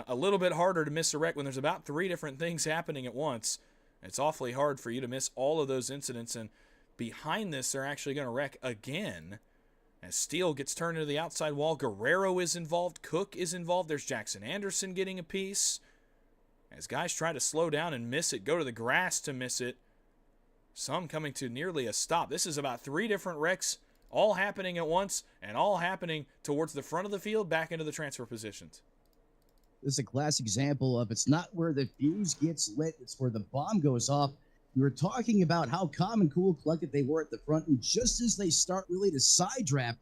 S1: a little bit harder to miss a wreck when there's about 3 different things happening at once. It's awfully hard for you to miss all of those incidents. And behind this, they're actually going to wreck again. As Steele gets turned into the outside wall, Guerrero is involved. Cook is involved. There's Jackson Anderson getting a piece. As guys try to slow down and miss it, go to the grass to miss it. Some coming to nearly a stop. This is about 3 different wrecks all happening at once and all happening towards the front of the field back into the transfer positions.
S3: This is a classic example of it's not where the fuse gets lit, it's where the bomb goes off. We were talking about how calm and cool, collected they were at the front, and just as they start really to side draft,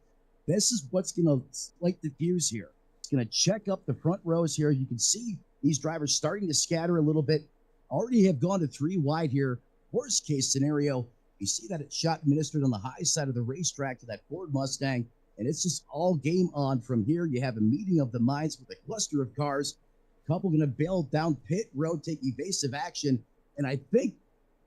S3: this is what's going to light the fuse here. It's going to check up the front rows here. You can see these drivers starting to scatter a little bit. Already have gone to 3 wide here. Worst case scenario, you see that it's shot administered on the high side of the racetrack to that Ford Mustang, and it's just all game on from here. You have a meeting of the minds with a cluster of cars. Couple going to bail down pit road, take evasive action, and I think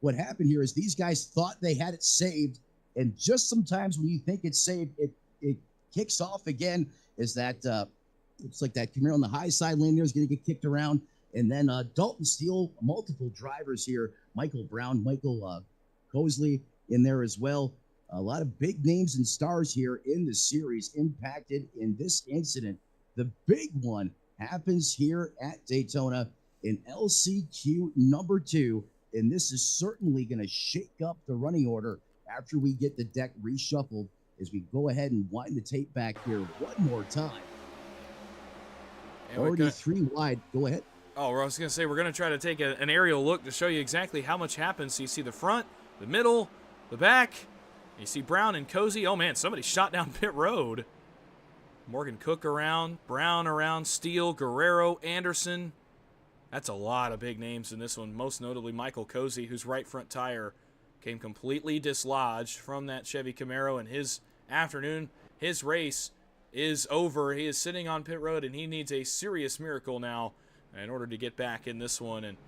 S3: what happened here is these guys thought they had it saved, and just sometimes when you think it's saved, it kicks off again. Is that looks like that Camaro on the high side lane there is going to get kicked around, and then Dalton Steele, multiple drivers here, Michael Brown, Michael Cosley in there as well. A lot of big names and stars here in the series impacted in this incident. The big one happens here at Daytona in LCQ number 2. And this is certainly going to shake up the running order after we get the deck reshuffled as we go ahead and wind the tape back here one more time. And already 3 wide. Go ahead.
S1: Oh, I was going to say, we're going to try to take an aerial look to show you exactly how much happens. So you see the front, the middle, the back. You see Brown and Cozy. Oh, man, somebody shot down pit road. Morgan Cook around, Brown around, Steele, Guerrero, Anderson. That's a lot of big names in this one, most notably Michael Cozy, whose right front tire came completely dislodged from that Chevy Camaro, and his afternoon, his race is over. He is sitting on pit road, and he needs a serious miracle now in order to get back in this one. And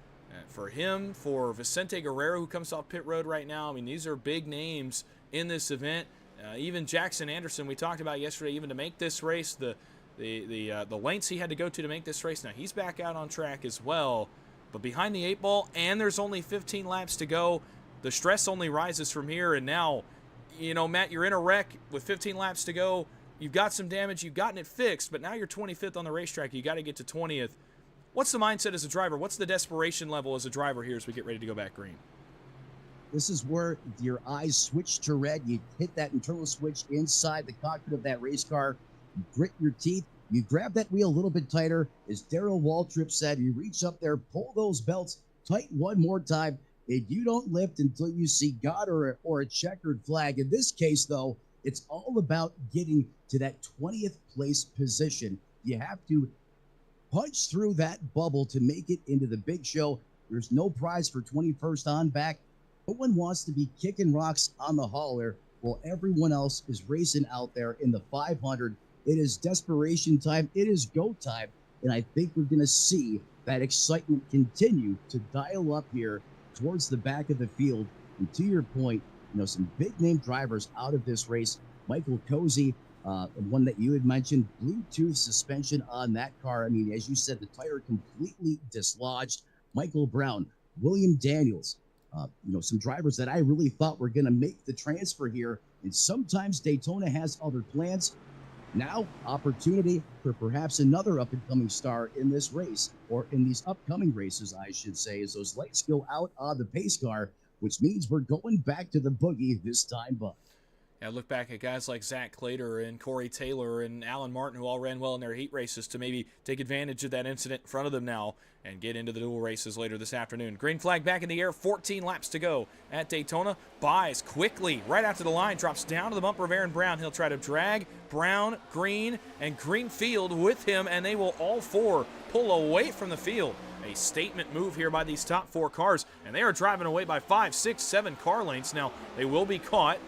S1: for him, for Vicente Guerrero, who comes off pit road right now, I mean, these are big names in this event. Even Jackson Anderson, we talked about yesterday, even to make this race, the lengths he had to go to make this race. Now he's back out on track as well, but behind the 8 ball, and there's only 15 laps to go. The stress only rises from here, and now, you know, Matt, you're in a wreck with 15 laps to go. You've got some damage. You've gotten it fixed, but now you're 25th on the racetrack. You got to get to 20th. What's the mindset as a driver? What's the desperation level as a driver here as we get ready to go back green?
S3: This is where your eyes switch to red. You hit that internal switch inside the cockpit of that race car. You grit your teeth. You grab that wheel a little bit tighter. As Darrell Waltrip said, you reach up there, pull those belts tight one more time, and you don't lift until you see God or a checkered flag. In this case, though, it's all about getting to that 20th place position. You have to punch through that bubble to make it into the big show. There's no prize for 21st on back. No one wants to be kicking rocks on the hauler while everyone else is racing out there in the 500. It is desperation time. It is go time. And I think we're going to see that excitement continue to dial up here towards the back of the field. And to your point, you know, some big name drivers out of this race. Michael Cozy, one that you had mentioned, Bluetooth suspension on that car. I mean, as you said, the tire completely dislodged. Michael Brown, William Daniels, you know, some drivers that I really thought were going to make the transfer here. And sometimes Daytona has other plans. Now, opportunity for perhaps another up-and-coming star in this race, or in these upcoming races, I should say, as those lights go out on the pace car, which means we're going back to the boogie this time, Bud.
S1: Yeah, look back at guys like Zach Clater and Corey Taylor and Alan Martin, who all ran well in their heat races, to maybe take advantage of that incident in front of them now and get into the dual races later this afternoon. Green flag back in the air, 14 laps to go at Daytona. Buys quickly right after the line, drops down to the bumper of Aaron Brown. He'll try to drag Brown, Green, and Greenfield with him, and they will all four pull away from the field. A statement move here by these top four cars, and they are driving away by 5, 6, 7 car lengths. Now, they will be caught.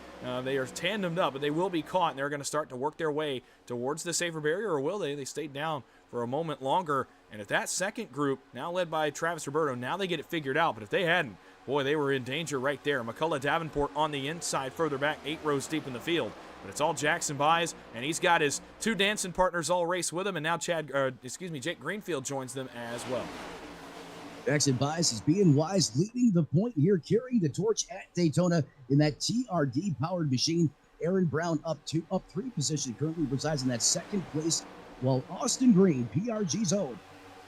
S1: They are tandemed up, but they will be caught, and they're going to start to work their way towards the safer barrier, or will they? They stayed down for a moment longer, and if that second group, now led by Travis Roberto, now they get it figured out, but if they hadn't, boy, they were in danger right there. McCullough Davenport on the inside, further back, 8 rows deep in the field, but it's all Jackson Buys, and he's got his 2 dancing partners all race with him, and now Jake Greenfield joins them as well.
S3: Jackson Buys is being wise, leading the point here, carrying the torch at Daytona in that TRD-powered machine. Aaron Brown up 3 position, currently resides in that second place, while Austin Green, PRG's own,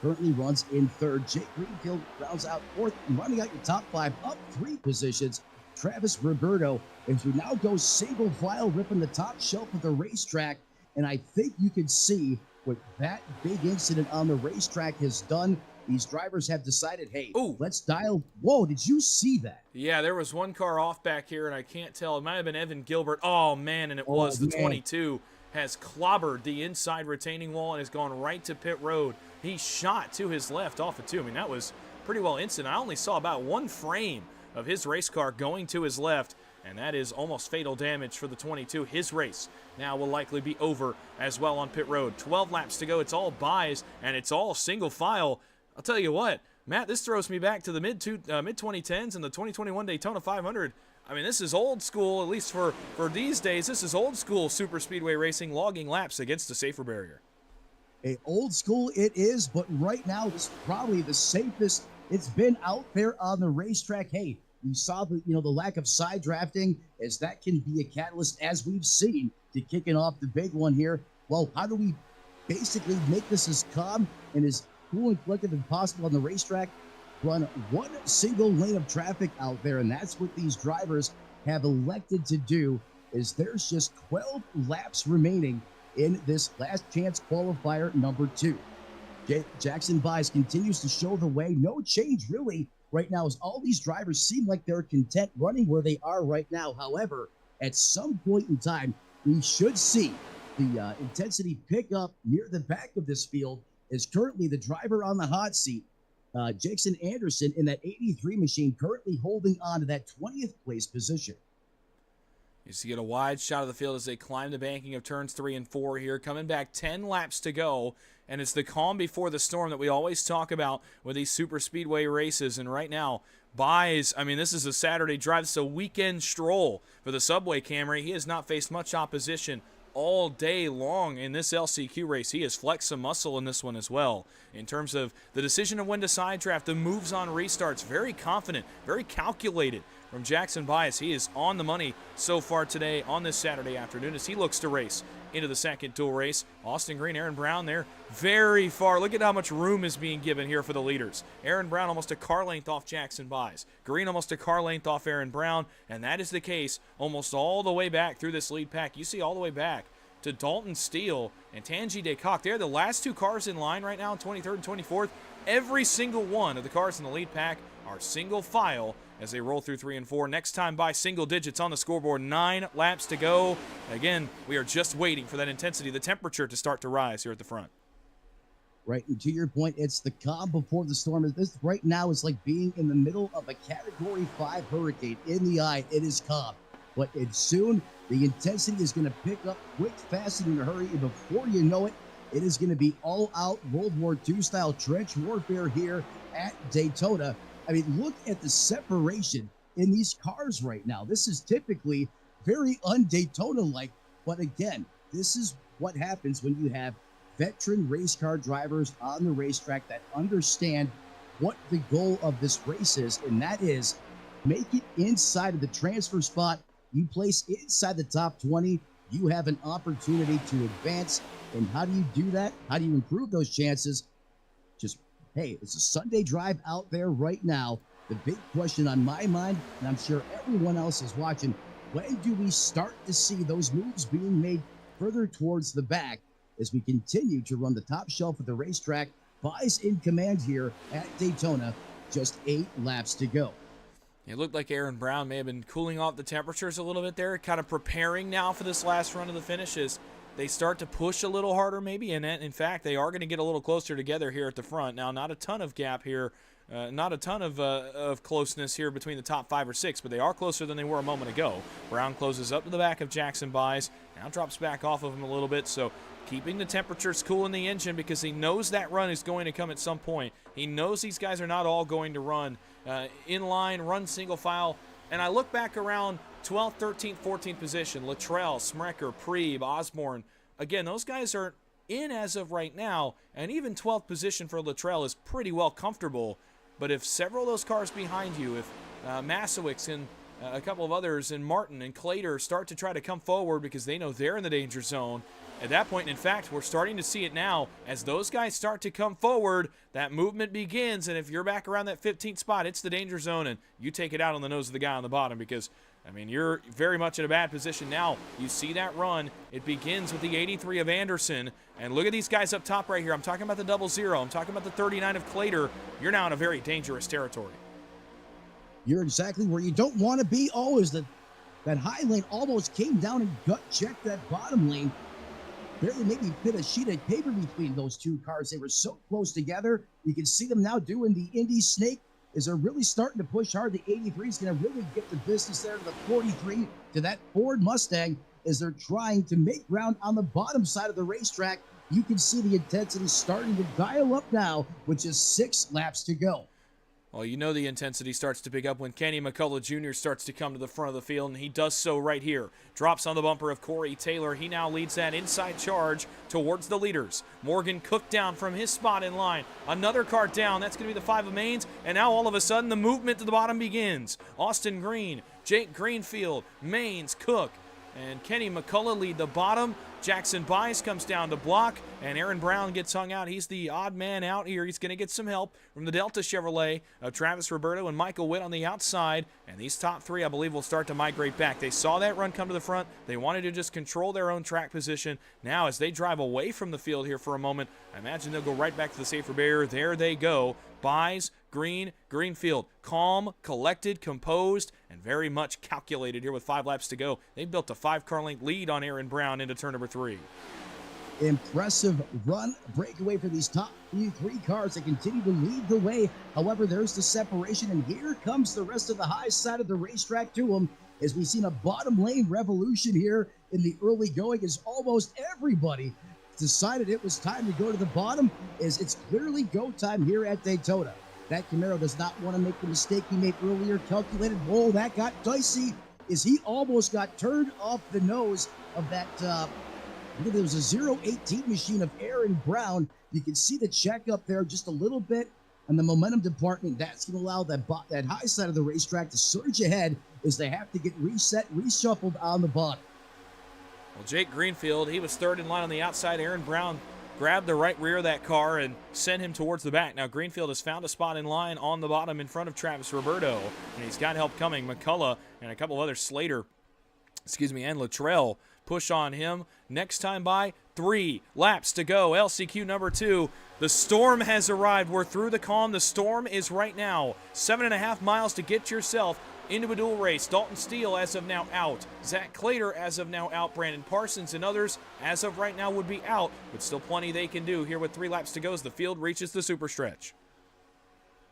S3: currently runs in third. Jake Greenfield rounds out fourth, running out your top 5, up 3 positions. Travis Roberto, as we now go single file, ripping the top shelf of the racetrack, and I think you can see what that big incident on the racetrack has done. These drivers have decided, hey, let's dial. Whoa, did you see that?
S1: Yeah, there was one car off back here, and I can't tell. It might have been Evan Gilbert. Oh, man, and it was. The 22 has clobbered the inside retaining wall and has gone right to pit road. He shot to his left off of 2. I mean, that was pretty well instant. I only saw about 1 frame of his race car going to his left, and that is almost fatal damage for the 22. His race now will likely be over as well on pit road. 12 laps to go. It's all Buys, and it's all single file. I'll tell you what, Matt, this throws me back to the mid-2010s and the 2021 Daytona 500. I mean, this is old school, at least for these days. This is old school super speedway racing, logging laps against a safer barrier.
S3: Hey, old school it is, but right now it's probably the safest it's been out there on the racetrack. Hey, you saw the lack of side drafting, as that can be a catalyst, as we've seen, to kicking off the big one here. Well, how do we basically make this as calm and as cool and collected as possible on the racetrack? Run 1 single lane of traffic out there, and that's what these drivers have elected to do. Is there's just 12 laps remaining in this last chance qualifier number 2. Jackson Buys continues to show the way. No change really right now, as all these drivers seem like they're content running where they are right now. However, at some point in time, we should see the intensity pick up near the back of this field, is currently the driver on the hot seat, Jackson Anderson, in that 83 machine, currently holding on to that 20th place position.
S1: You see, get a wide shot of the field as they climb the banking of turns 3 and 4 here, coming back 10 laps to go, and it's the calm before the storm that we always talk about with these super speedway races. And right now, Buys, I mean, this is a Saturday drive. It's a weekend stroll for the Subway Camry. He has not faced much opposition all day long in this LCQ race. He has flexed some muscle in this one as well. In terms of the decision of when to side draft, the moves on restarts, very confident, very calculated from Jackson Buys. He is on the money so far today on this Saturday afternoon as he looks to race into the second dual race. Austin Green, Aaron Brown there, very far. Look at how much room is being given here for the leaders. Aaron Brown almost a car length off Jackson Buys. Green almost a car length off Aaron Brown, and that is the case almost all the way back through this lead pack. You see all the way back to Dalton Steele and Tangi DeCock. They're the last 2 cars in line right now, 23rd and 24th. Every single one of the cars in the lead pack are single file as they roll through 3 and 4. Next time by single digits on the scoreboard. 9 laps to go. Again, we are just waiting for that intensity, the temperature to start to rise here at the front.
S3: Right, and to your point, it's the calm before the storm. This right now is like being in the middle of a Category 5 hurricane. In the eye, it is calm. But soon, the intensity is going to pick up quick, fast, and in a hurry. And before you know it, it is going to be all-out World War II style trench warfare here at Daytona. I mean, look at the separation in these cars right now. This is typically very un-Daytona-like. But again, this is what happens when you have veteran race car drivers on the racetrack that understand what the goal of this race is, and that is make it inside of the transfer spot. You place inside the top 20, you have an opportunity to advance. And how do you do that? How do you improve those chances? Just, hey, it's a Sunday drive out there right now. The big question on my mind, and I'm sure everyone else is watching, when do we start to see those moves being made further towards the back as we continue to run the top shelf of the racetrack? Buys in command here at Daytona, just 8 laps to go.
S1: It looked like Aaron Brown may have been cooling off the temperatures a little bit there, kind of preparing now for this last run of the finish as they start to push a little harder maybe, and in fact, they are going to get a little closer together here at the front. Now, not a ton of gap here, not a ton of closeness here between the top 5 or 6, but they are closer than they were a moment ago. Brown closes up to the back of Jackson Buys, now drops back off of him a little bit, so keeping the temperatures cool in the engine because he knows that run is going to come at some point. He knows these guys are not all going to run in line, run single file. And I look back around 12th, 13th, 14th position, Luttrell, Smrecker, Preeb, Osborne. Again, those guys are in as of right now, and even 12th position for Luttrell is pretty well comfortable. But if several of those cars behind you, if Masowicz and a couple of others and Martin and Clater start to try to come forward because they know they're in the danger zone, at that point, in fact, we're starting to see it now. As those guys start to come forward, that movement begins, and if you're back around that 15th spot, it's the danger zone, and you take it out on the nose of the guy on the bottom because, I mean, you're very much in a bad position now. You see that run. It begins with the 83 of Anderson, and look at these guys up top right here. I'm talking about the 00. I'm talking about the 39 of Clater. You're now in a very dangerous territory.
S3: You're exactly where you don't want to be always. That high lane almost came down and gut-checked that bottom lane. Barely maybe fit a sheet of paper between those two cars. They were so close together. You can see them now doing the Indy Snake as they're really starting to push hard. The 83 is going to really get the business there to the 43, to that Ford Mustang as they're trying to make ground on the bottom side of the racetrack. You can see the intensity starting to dial up now with just 6 laps to go.
S1: Well, you know the intensity starts to pick up when Kenny McCullough Jr. starts to come to the front of the field, and he does so right here. Drops on the bumper of Corey Taylor. He now leads that inside charge towards the leaders. Morgan Cook down from his spot in line. Another car down. That's going to be the 5 of Maines, and now all of a sudden the movement to the bottom begins. Austin Green, Jake Greenfield, Maines, Cook, and Kenny McCullough lead the bottom. Jackson Buys comes down to block, and Aaron Brown gets hung out. He's the odd man out here. He's going to get some help from the Delta Chevrolet of Travis Roberto and Michael Witt on the outside. And these top 3, I believe, will start to migrate back. They saw that run come to the front. They wanted to just control their own track position. Now, as they drive away from the field here for a moment, I imagine they'll go right back to the safer barrier. There they go. Buys, Green, Greenfield, calm, collected, composed, and very much calculated here with 5 laps to go. They built a 5-car length lead on Aaron Brown into turn number 3.
S3: Impressive run breakaway for these top 3 cars that continue to lead the way. However, there's the separation, and here comes the rest of the high side of the racetrack to them as we've seen a bottom lane revolution here in the early going as almost everybody decided it was time to go to the bottom, as it's clearly go time here at Daytona. That Camaro does not want to make the mistake he made earlier, calculated. Whoa, that got dicey as he almost got turned off the nose of that, I believe it was a 018 machine of Aaron Brown. You can see the check up there just a little bit, and the momentum department, that's going to allow that high side of the racetrack to surge ahead as they have to get reset, reshuffled on the bottom.
S1: Well, Jake Greenfield, he was third in line on the outside. Aaron Brown grabbed the right rear of that car and sent him towards the back. Now Greenfield has found a spot in line on the bottom in front of Travis Roberto, and he's got help coming. McCullough and a couple of others, and Luttrell push on him. Next time by, 3 laps to go. LCQ number 2. The storm has arrived. We're through the calm. The storm is right now. 7.5 miles to get yourself into a dual race. Dalton Steele as of now out. Zach Clater as of now out. Brandon Parsons and others as of right now would be out, but still plenty they can do here with 3 laps to go as the field reaches the super stretch.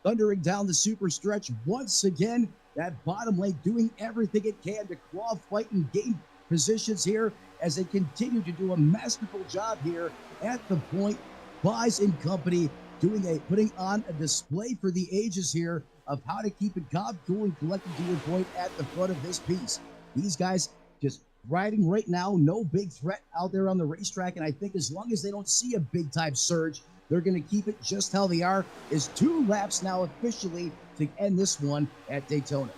S3: Thundering down the super stretch once again. That bottom lane doing everything it can to claw, fight, and gain positions here as they continue to do a masterful job here at the point. Buys and company putting on a display for the ages here of how to keep it calm, cool, and collected to your point at the front of this piece. These guys just riding right now, no big threat out there on the racetrack, and I think as long as they don't see a big-time surge, they're going to keep it just how they are. Is 2 laps now officially to end this one at Daytona.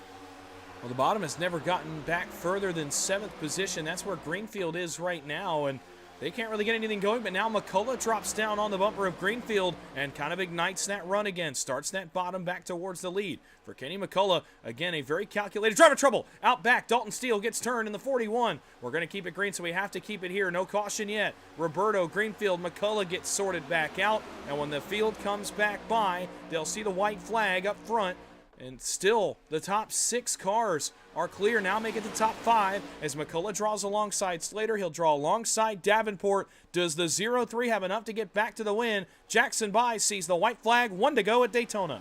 S1: Well, the bottom has never gotten back further than 7th position. That's where Greenfield is right now, and they can't really get anything going, but now McCullough drops down on the bumper of Greenfield and kind of ignites that run again, starts that bottom back towards the lead. For Kenny McCullough, again, a very calculated driver trouble. Out back, Dalton Steele gets turned in the 41. We're going to keep it green, so we have to keep it here. No caution yet. Roberto, Greenfield, McCullough gets sorted back out, and when the field comes back by, they'll see the white flag up front. And still, the top 6 cars are clear. Now make it the top 5 as McCullough draws alongside Slater. He'll draw alongside Davenport. Does the 0-3 have enough to get back to the win? Jackson Buys sees the white flag. 1 to go at Daytona.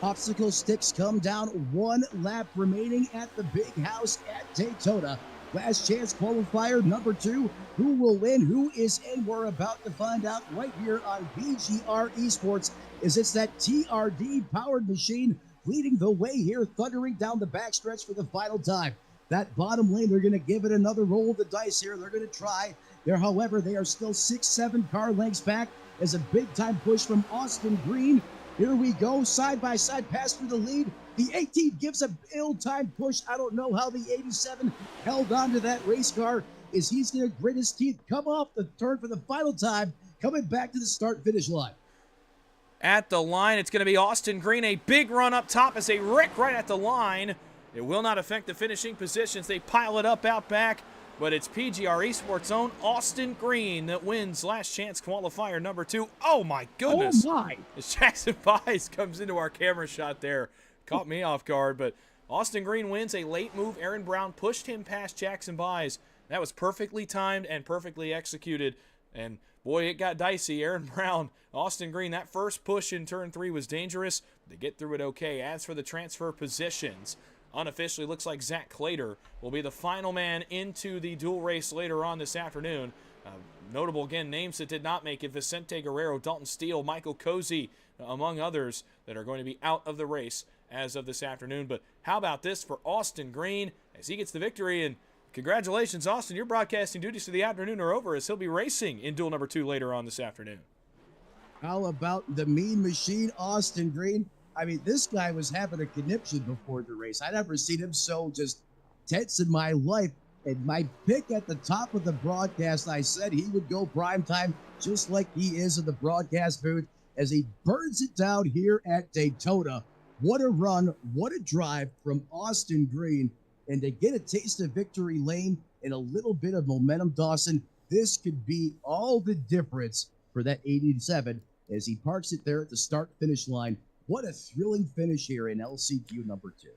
S3: Obstacle sticks come down. 1 lap remaining at the big house at Daytona. Last chance qualifier number 2. Who will win? Who is in? We're about to find out right here on PGR eSports. It's that TRD powered machine leading the way here, thundering down the backstretch for the final time. That bottom lane, they're going to give it another roll of the dice here. They're going to try. However, they are still 6-7 car lengths back as a big-time push from Austin Green. Here we go, side-by-side pass through the lead. The 18 gives an ill-timed push. I don't know how the 87 held on to that race car as he's going to grit his teeth, come off the turn for the final time, coming back to the start-finish line.
S1: At the line, it's going to be Austin Green. A big run up top as they wreck right at the line. It will not affect the finishing positions. They pile it up out back, but it's PGR Esports' own Austin Green that wins last chance qualifier number 2. Oh my goodness.
S3: Oh my.
S1: As Jackson Buys comes into our camera shot there. Caught me off guard, but Austin Green wins a late move. Aaron Brown pushed him past Jackson Buys. That was perfectly timed and perfectly executed. And boy, it got dicey. Aaron Brown, Austin Green, that first push in turn 3 was dangerous. They get through it okay. As for the transfer positions, unofficially looks like Zach Clater will be the final man into the dual race later on this afternoon. Notable, again, names that did not make it: Vicente Guerrero, Dalton Steele, Michael Cozy, among others that are going to be out of the race as of this afternoon. But how about this for Austin Green as he gets the victory? And congratulations, Austin. Your broadcasting duties for the afternoon are over as he'll be racing in duel number 2 later on this afternoon.
S3: How about the mean machine, Austin Green? I mean, this guy was having a conniption before the race. I never seen him so just tense in my life. And my pick at the top of the broadcast, I said he would go prime time just like he is in the broadcast booth as he burns it down here at Daytona. What a run, what a drive from Austin Green. And to get a taste of victory lane and a little bit of momentum, Dawson, this could be all the difference for that 87 as he parks it there at the start-finish line. What a thrilling finish here in LCQ number 2.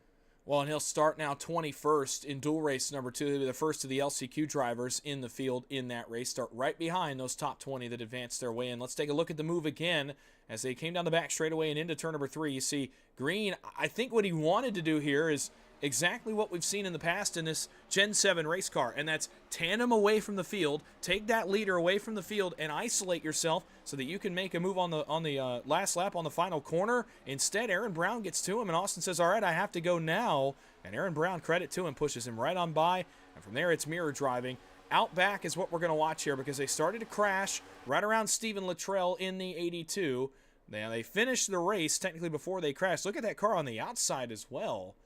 S1: Well, and he'll start now 21st in dual race number 2. He'll be the first of the LCQ drivers in the field in that race. Start right behind those top 20 that advanced their way in. Let's take a look at the move again as they came down the back straightaway and into turn number 3. You see Green, I think what he wanted to do here is exactly what we've seen in the past in this Gen 7 race car, and that's tandem away from the field, take that leader away from the field, and isolate yourself so that you can make a move on the last lap on the final corner. Instead, Aaron Brown gets to him, and Austin says, all right, I have to go now, and Aaron Brown, credit to him, pushes him right on by, and from there it's mirror driving. Out back is what we're going to watch here because they started to crash right around Stephen Luttrell in the 82. Now, they finished the race technically before they crashed. Look at that car on the outside as well.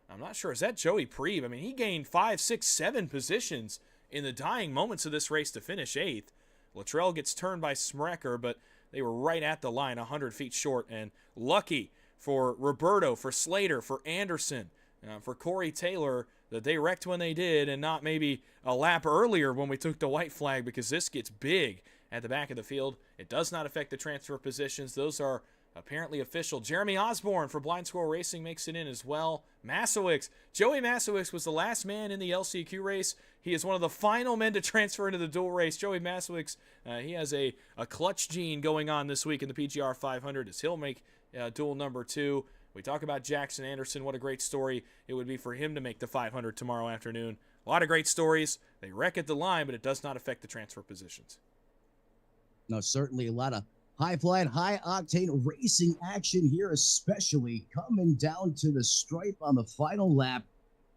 S1: I'm not sure. Is that Joey Preeve? I mean, he gained 5, 6, 7 positions in the dying moments of this race to finish 8th. Luttrell gets turned by Smrecker, but they were right at the line, 100 feet short. And lucky for Roberto, for Slater, for Anderson, for Corey Taylor, that they wrecked when they did and not maybe a lap earlier when we took the white flag, because this gets big at the back of the field. It does not affect the transfer positions. Those are apparently official. Jeremy Osborne for Blind Squirrel Racing makes it in as well. Masowicz. Joey Masowicz was the last man in the LCQ race. He is one of the final men to transfer into the dual race. Joey Masowicz, he has a clutch gene going on this week in the PGR 500 as he'll make duel number 2. We talk about Jackson Anderson. What a great story it would be for him to make the 500 tomorrow afternoon. A lot of great stories. They wreck at the line, but it does not affect the transfer positions.
S3: No, certainly a lot of high-flying, high-octane racing action here, especially coming down to the stripe on the final lap.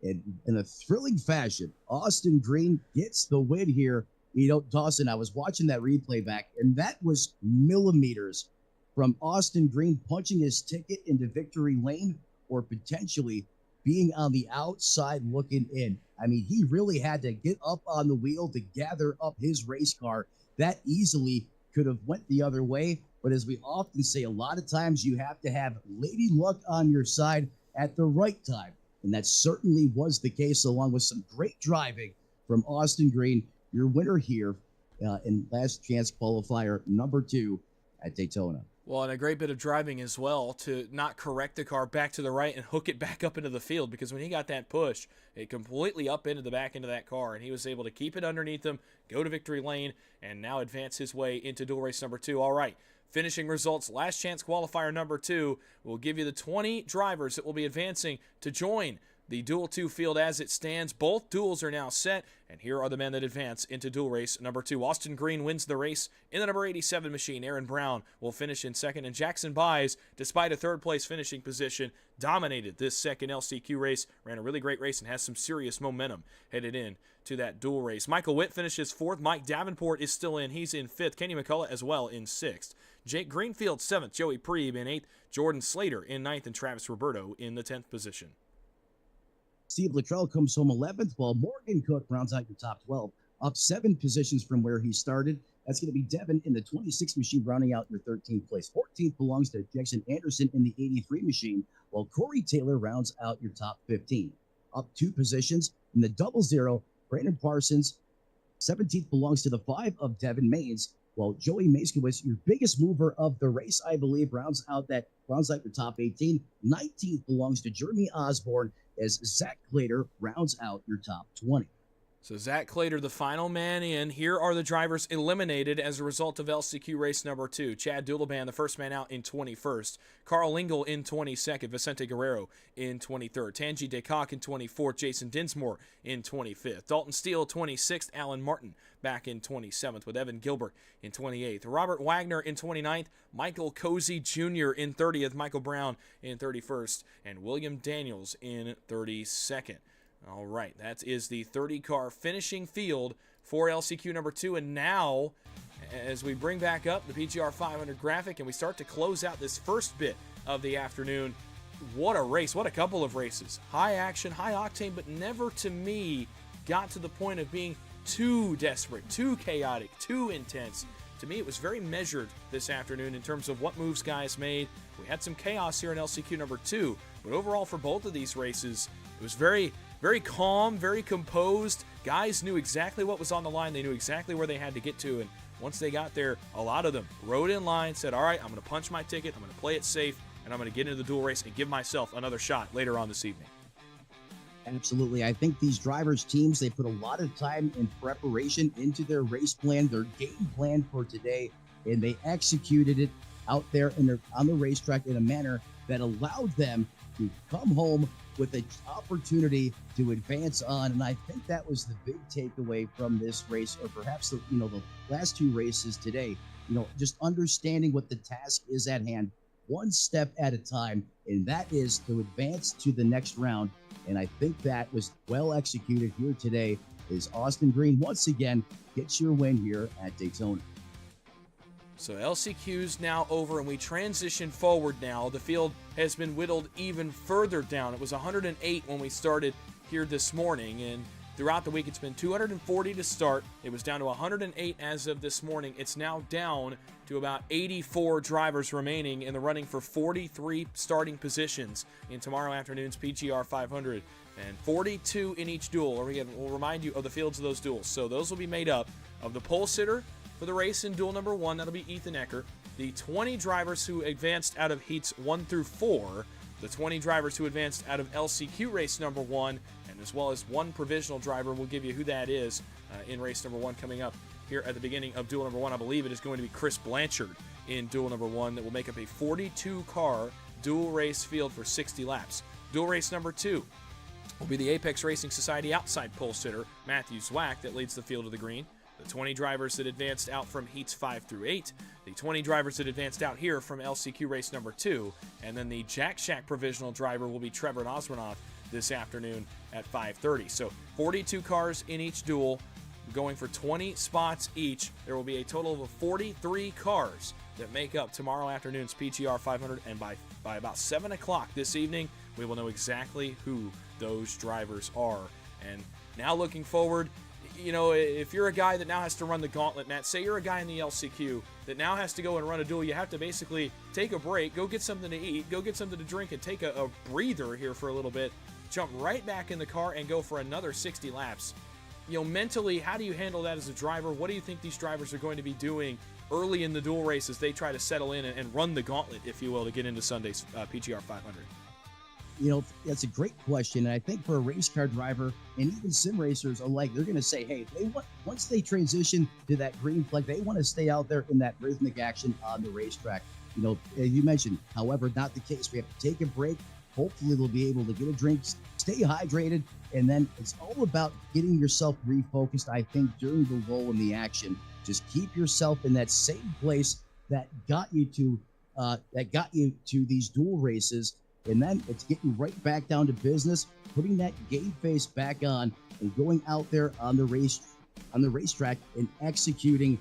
S3: In a thrilling fashion, Austin Green gets the win here. You know, Dawson, I was watching that replay back, and that was millimeters from Austin Green punching his ticket into victory lane or potentially being on the outside looking in. I mean, he really had to get up on the wheel to gather up his race car. That easily could have went the other way. But as we often say, a lot of times you have to have lady luck on your side at the right time. And that certainly was the case, along with some great driving from Austin Green, your winner here in last chance qualifier number 2 at Daytona.
S1: Well, and a great bit of driving as well to not correct the car back to the right and hook it back up into the field, because when he got that push, it completely up into the back end of that car, and he was able to keep it underneath him, go to victory lane, and now advance his way into dual race number 2. All right, finishing results, last chance qualifier number 2 will give you the 20 drivers that will be advancing to join the Duel 2 field as it stands. Both duels are now set, and here are the men that advance into dual race number 2. Austin Green wins the race in the number 87 machine. Aaron Brown will finish in second, and Jackson Byes, despite a third-place finishing position, dominated this second LCQ race, ran a really great race, and has some serious momentum headed in to that dual race. Michael Witt finishes 4th. Mike Davenport is still in. He's in 5th. Kenny McCullough as well in 6th. Jake Greenfield 7th. Joey Preeb in 8th. Jordan Slater in 9th, and Travis Roberto in the 10th position.
S3: Steve Luttrell comes home 11th, while Morgan Cook rounds out your top 12, up 7 positions from where he started. That's going to be Devin in the 26 machine, rounding out your 13th place. 14th belongs to Jackson Anderson in the 83 machine, while Corey Taylor rounds out your top 15. Up 2 positions in the 00, Brandon Parsons. 17th belongs to the 5 of Devin Maines, while Joey Maskowitz, your biggest mover of the race, I believe, rounds out your top 18. 19th belongs to Jeremy Osborne, as Zach Clater rounds out your top 20.
S1: So Zach Clater, the final man in. Here are the drivers eliminated as a result of LCQ race number 2. Chad Doulaban, the first man out, in 21st. Carl Lingle in 22nd. Vicente Guerrero in 23rd. Tanji DeCock in 24th. Jason Dinsmore in 25th. Dalton Steele, 26th. Alan Martin back in 27th, with Evan Gilbert in 28th. Robert Wagner in 29th. Michael Cozy Jr. in 30th. Michael Brown in 31st. And William Daniels in 32nd. All right, that is the 30-car finishing field for LCQ number 2. And now, as we bring back up the PGR 500 graphic and we start to close out this first bit of the afternoon, what a race, what a couple of races. High action, high octane, but never, to me, got to the point of being too desperate, too chaotic, too intense. To me, it was very measured this afternoon in terms of what moves guys made. We had some chaos here in LCQ number 2, but overall for both of these races, it was very calm, very composed. Guys knew exactly what was on the line. They knew exactly where they had to get to. And once they got there, a lot of them rode in line, said, all right, I'm going to punch my ticket. I'm going to play it safe, and I'm going to get into the dual race and give myself another shot later on this evening.
S3: Absolutely. I think these drivers' teams, they put a lot of time and preparation into their race plan, their game plan for today, and they executed it out there on the racetrack in a manner that allowed them to come home with an opportunity to advance on. And I think that was the big takeaway from this race, or perhaps the last 2 races today. Just understanding what the task is at hand, one step at a time, and that is to advance to the next round. And I think that was well executed here today, as Austin Green once again gets your win here at Daytona.
S1: So LCQ's now over, and we transition forward now. The field has been whittled even further down. It was 108 when we started here this morning, and throughout the week it's been 240 to start. It was down to 108 as of this morning. It's now down to about 84 drivers remaining in the running for 43 starting positions in tomorrow afternoon's PGR 500, and 42 in each duel. We'll remind you of the fields of those duels. So those will be made up of the pole sitter for the race in duel number 1, that'll be Ethan Eckert. The 20 drivers who advanced out of heats 1 through 4, the 20 drivers who advanced out of LCQ race number 1, and as well as 1 provisional driver. We'll give you who that is in race number 1 coming up here at the beginning of duel number 1. I believe it is going to be Chris Blanchard in duel number 1 that will make up a 42-car dual race field for 60 laps. Dual race number 2 will be the Apex Racing Society outside pole sitter Matthew Zwack that leads the field of the green. The 20 drivers that advanced out from heats 5 through 8, the 20 drivers that advanced out here from LCQ race number 2, and then the Jack Shack provisional driver will be Trevor Nosranoff this afternoon at 5:30. So 42 cars in each duel, going for 20 spots each. There will be a total of 43 cars that make up tomorrow afternoon's PGR 500, and by about 7 o'clock this evening, we will know exactly who those drivers are. And now looking forward, you know, if you're a guy that now has to run the gauntlet, Matt, say you're a guy in the LCQ that now has to go and run a duel, you have to basically take a break, go get something to eat, go get something to drink, and take a breather here for a little bit, jump right back in the car and go for another 60 laps. You know, mentally, how do you handle that as a driver? What do you think these drivers are going to be doing early in the duel race as they try to settle in and run the gauntlet, if you will, to get into Sunday's PGR 500?
S3: You know, that's a great question. And I think for a race car driver and even sim racers alike, they're going to say, hey, once they transition to that green flag, they want to stay out there in that rhythmic action on the racetrack. You know, as you mentioned, however, not the case. We have to take a break. Hopefully they'll be able to get a drink, stay hydrated, and then it's all about getting yourself refocused, I think, during the lull in the action. Just keep yourself in that same place that got you to these dual races. And then it's getting right back down to business, putting that game face back on and going out there on the racetrack and executing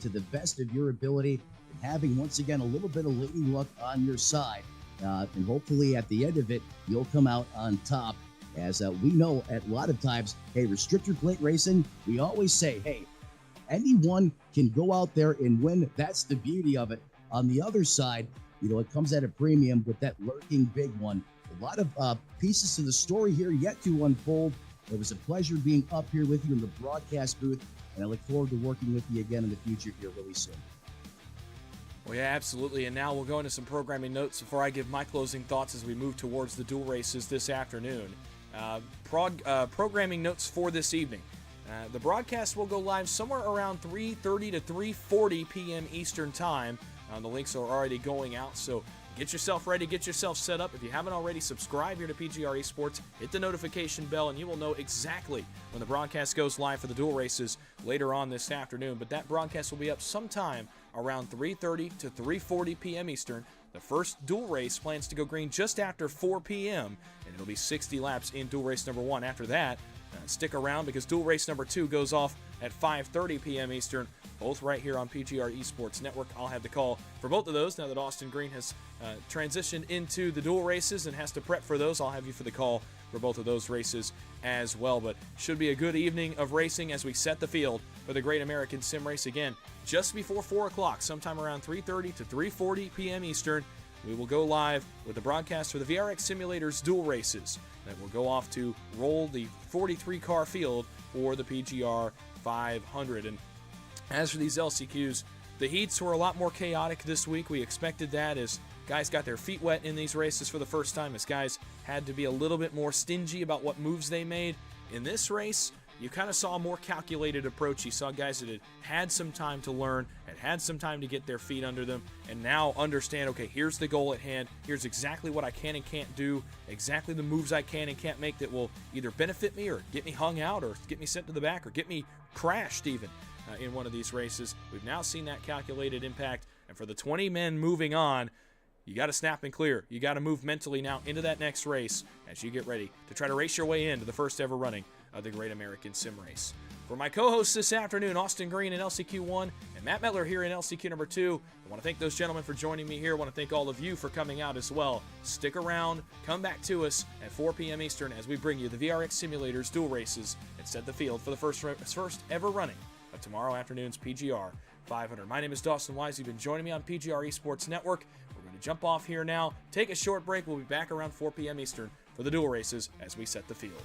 S3: to the best of your ability and having, once again, a little bit of lady luck on your side. And hopefully at the end of it, you'll come out on top. As we know at a lot of times, hey, restrictor plate racing, we always say, hey, anyone can go out there and win. That's the beauty of it. On the other side, you know, it comes at a premium with that lurking big one. A lot of pieces to the story here yet to unfold. It was a pleasure being up here with you in the broadcast booth, and I look forward to working with you again in the future here really soon.
S1: Well, yeah, absolutely. And now we'll go into some programming notes before I give my closing thoughts as we move towards the dual races this afternoon. Programming notes for this evening. The broadcast will go live somewhere around 3:30 to 3:40 p.m. Eastern Time. The links are already going out, so get yourself ready, get yourself set up. If you haven't already, subscribe here to PGR eSports, hit the notification bell, and you will know exactly when the broadcast goes live for the dual races later on this afternoon. But that broadcast will be up sometime around 3:30 to 3:40 p.m. Eastern. The first dual race plans to go green just after 4 p.m., and it'll be 60 laps in dual race number 1. After that, stick around because dual race number 2 goes off at 5:30 p.m. Eastern, both right here on PGR Esports Network. I'll have the call for both of those now that Austin Green has transitioned into the dual races and has to prep for those. I'll have you for the call for both of those races as well. But should be a good evening of racing as we set the field for the Great American Sim Race again just before 4 o'clock, sometime around 3:30 to 3:40 p.m. Eastern. We will go live with the broadcast for the VRX Simulators dual races that will go off to roll the 43-car field for the PGR 500. And as for these LCQs, the heats were a lot more chaotic this week. We expected that as guys got their feet wet in these races for the first time, as guys had to be a little bit more stingy about what moves they made. In this race, you kind of saw a more calculated approach. You saw guys that had some time to learn, had some time to get their feet under them, and now understand, okay, here's the goal at hand. Here's exactly what I can and can't do, exactly the moves I can and can't make that will either benefit me or get me hung out or get me sent to the back or get me crashed even in one of these races. We've now seen that calculated impact, and for the 20 men moving on, you got to snap and clear. You got to move mentally now into that next race as you get ready to try to race your way into the first ever running of the Great American Sim Race. For my co-hosts this afternoon, Austin Green in LCQ 1 and Matt Mettler here in LCQ number 2, I want to thank those gentlemen for joining me here. I want to thank all of you for coming out as well. Stick around, come back to us at 4 p.m. Eastern as we bring you the VRX Simulators dual races and set the field for the first ever running of tomorrow afternoon's PGR 500. My name is Dawson Wise. You've been joining me on PGR Esports Network. We're going to jump off here now, take a short break. We'll be back around 4 p.m. Eastern for the dual races as we set the field.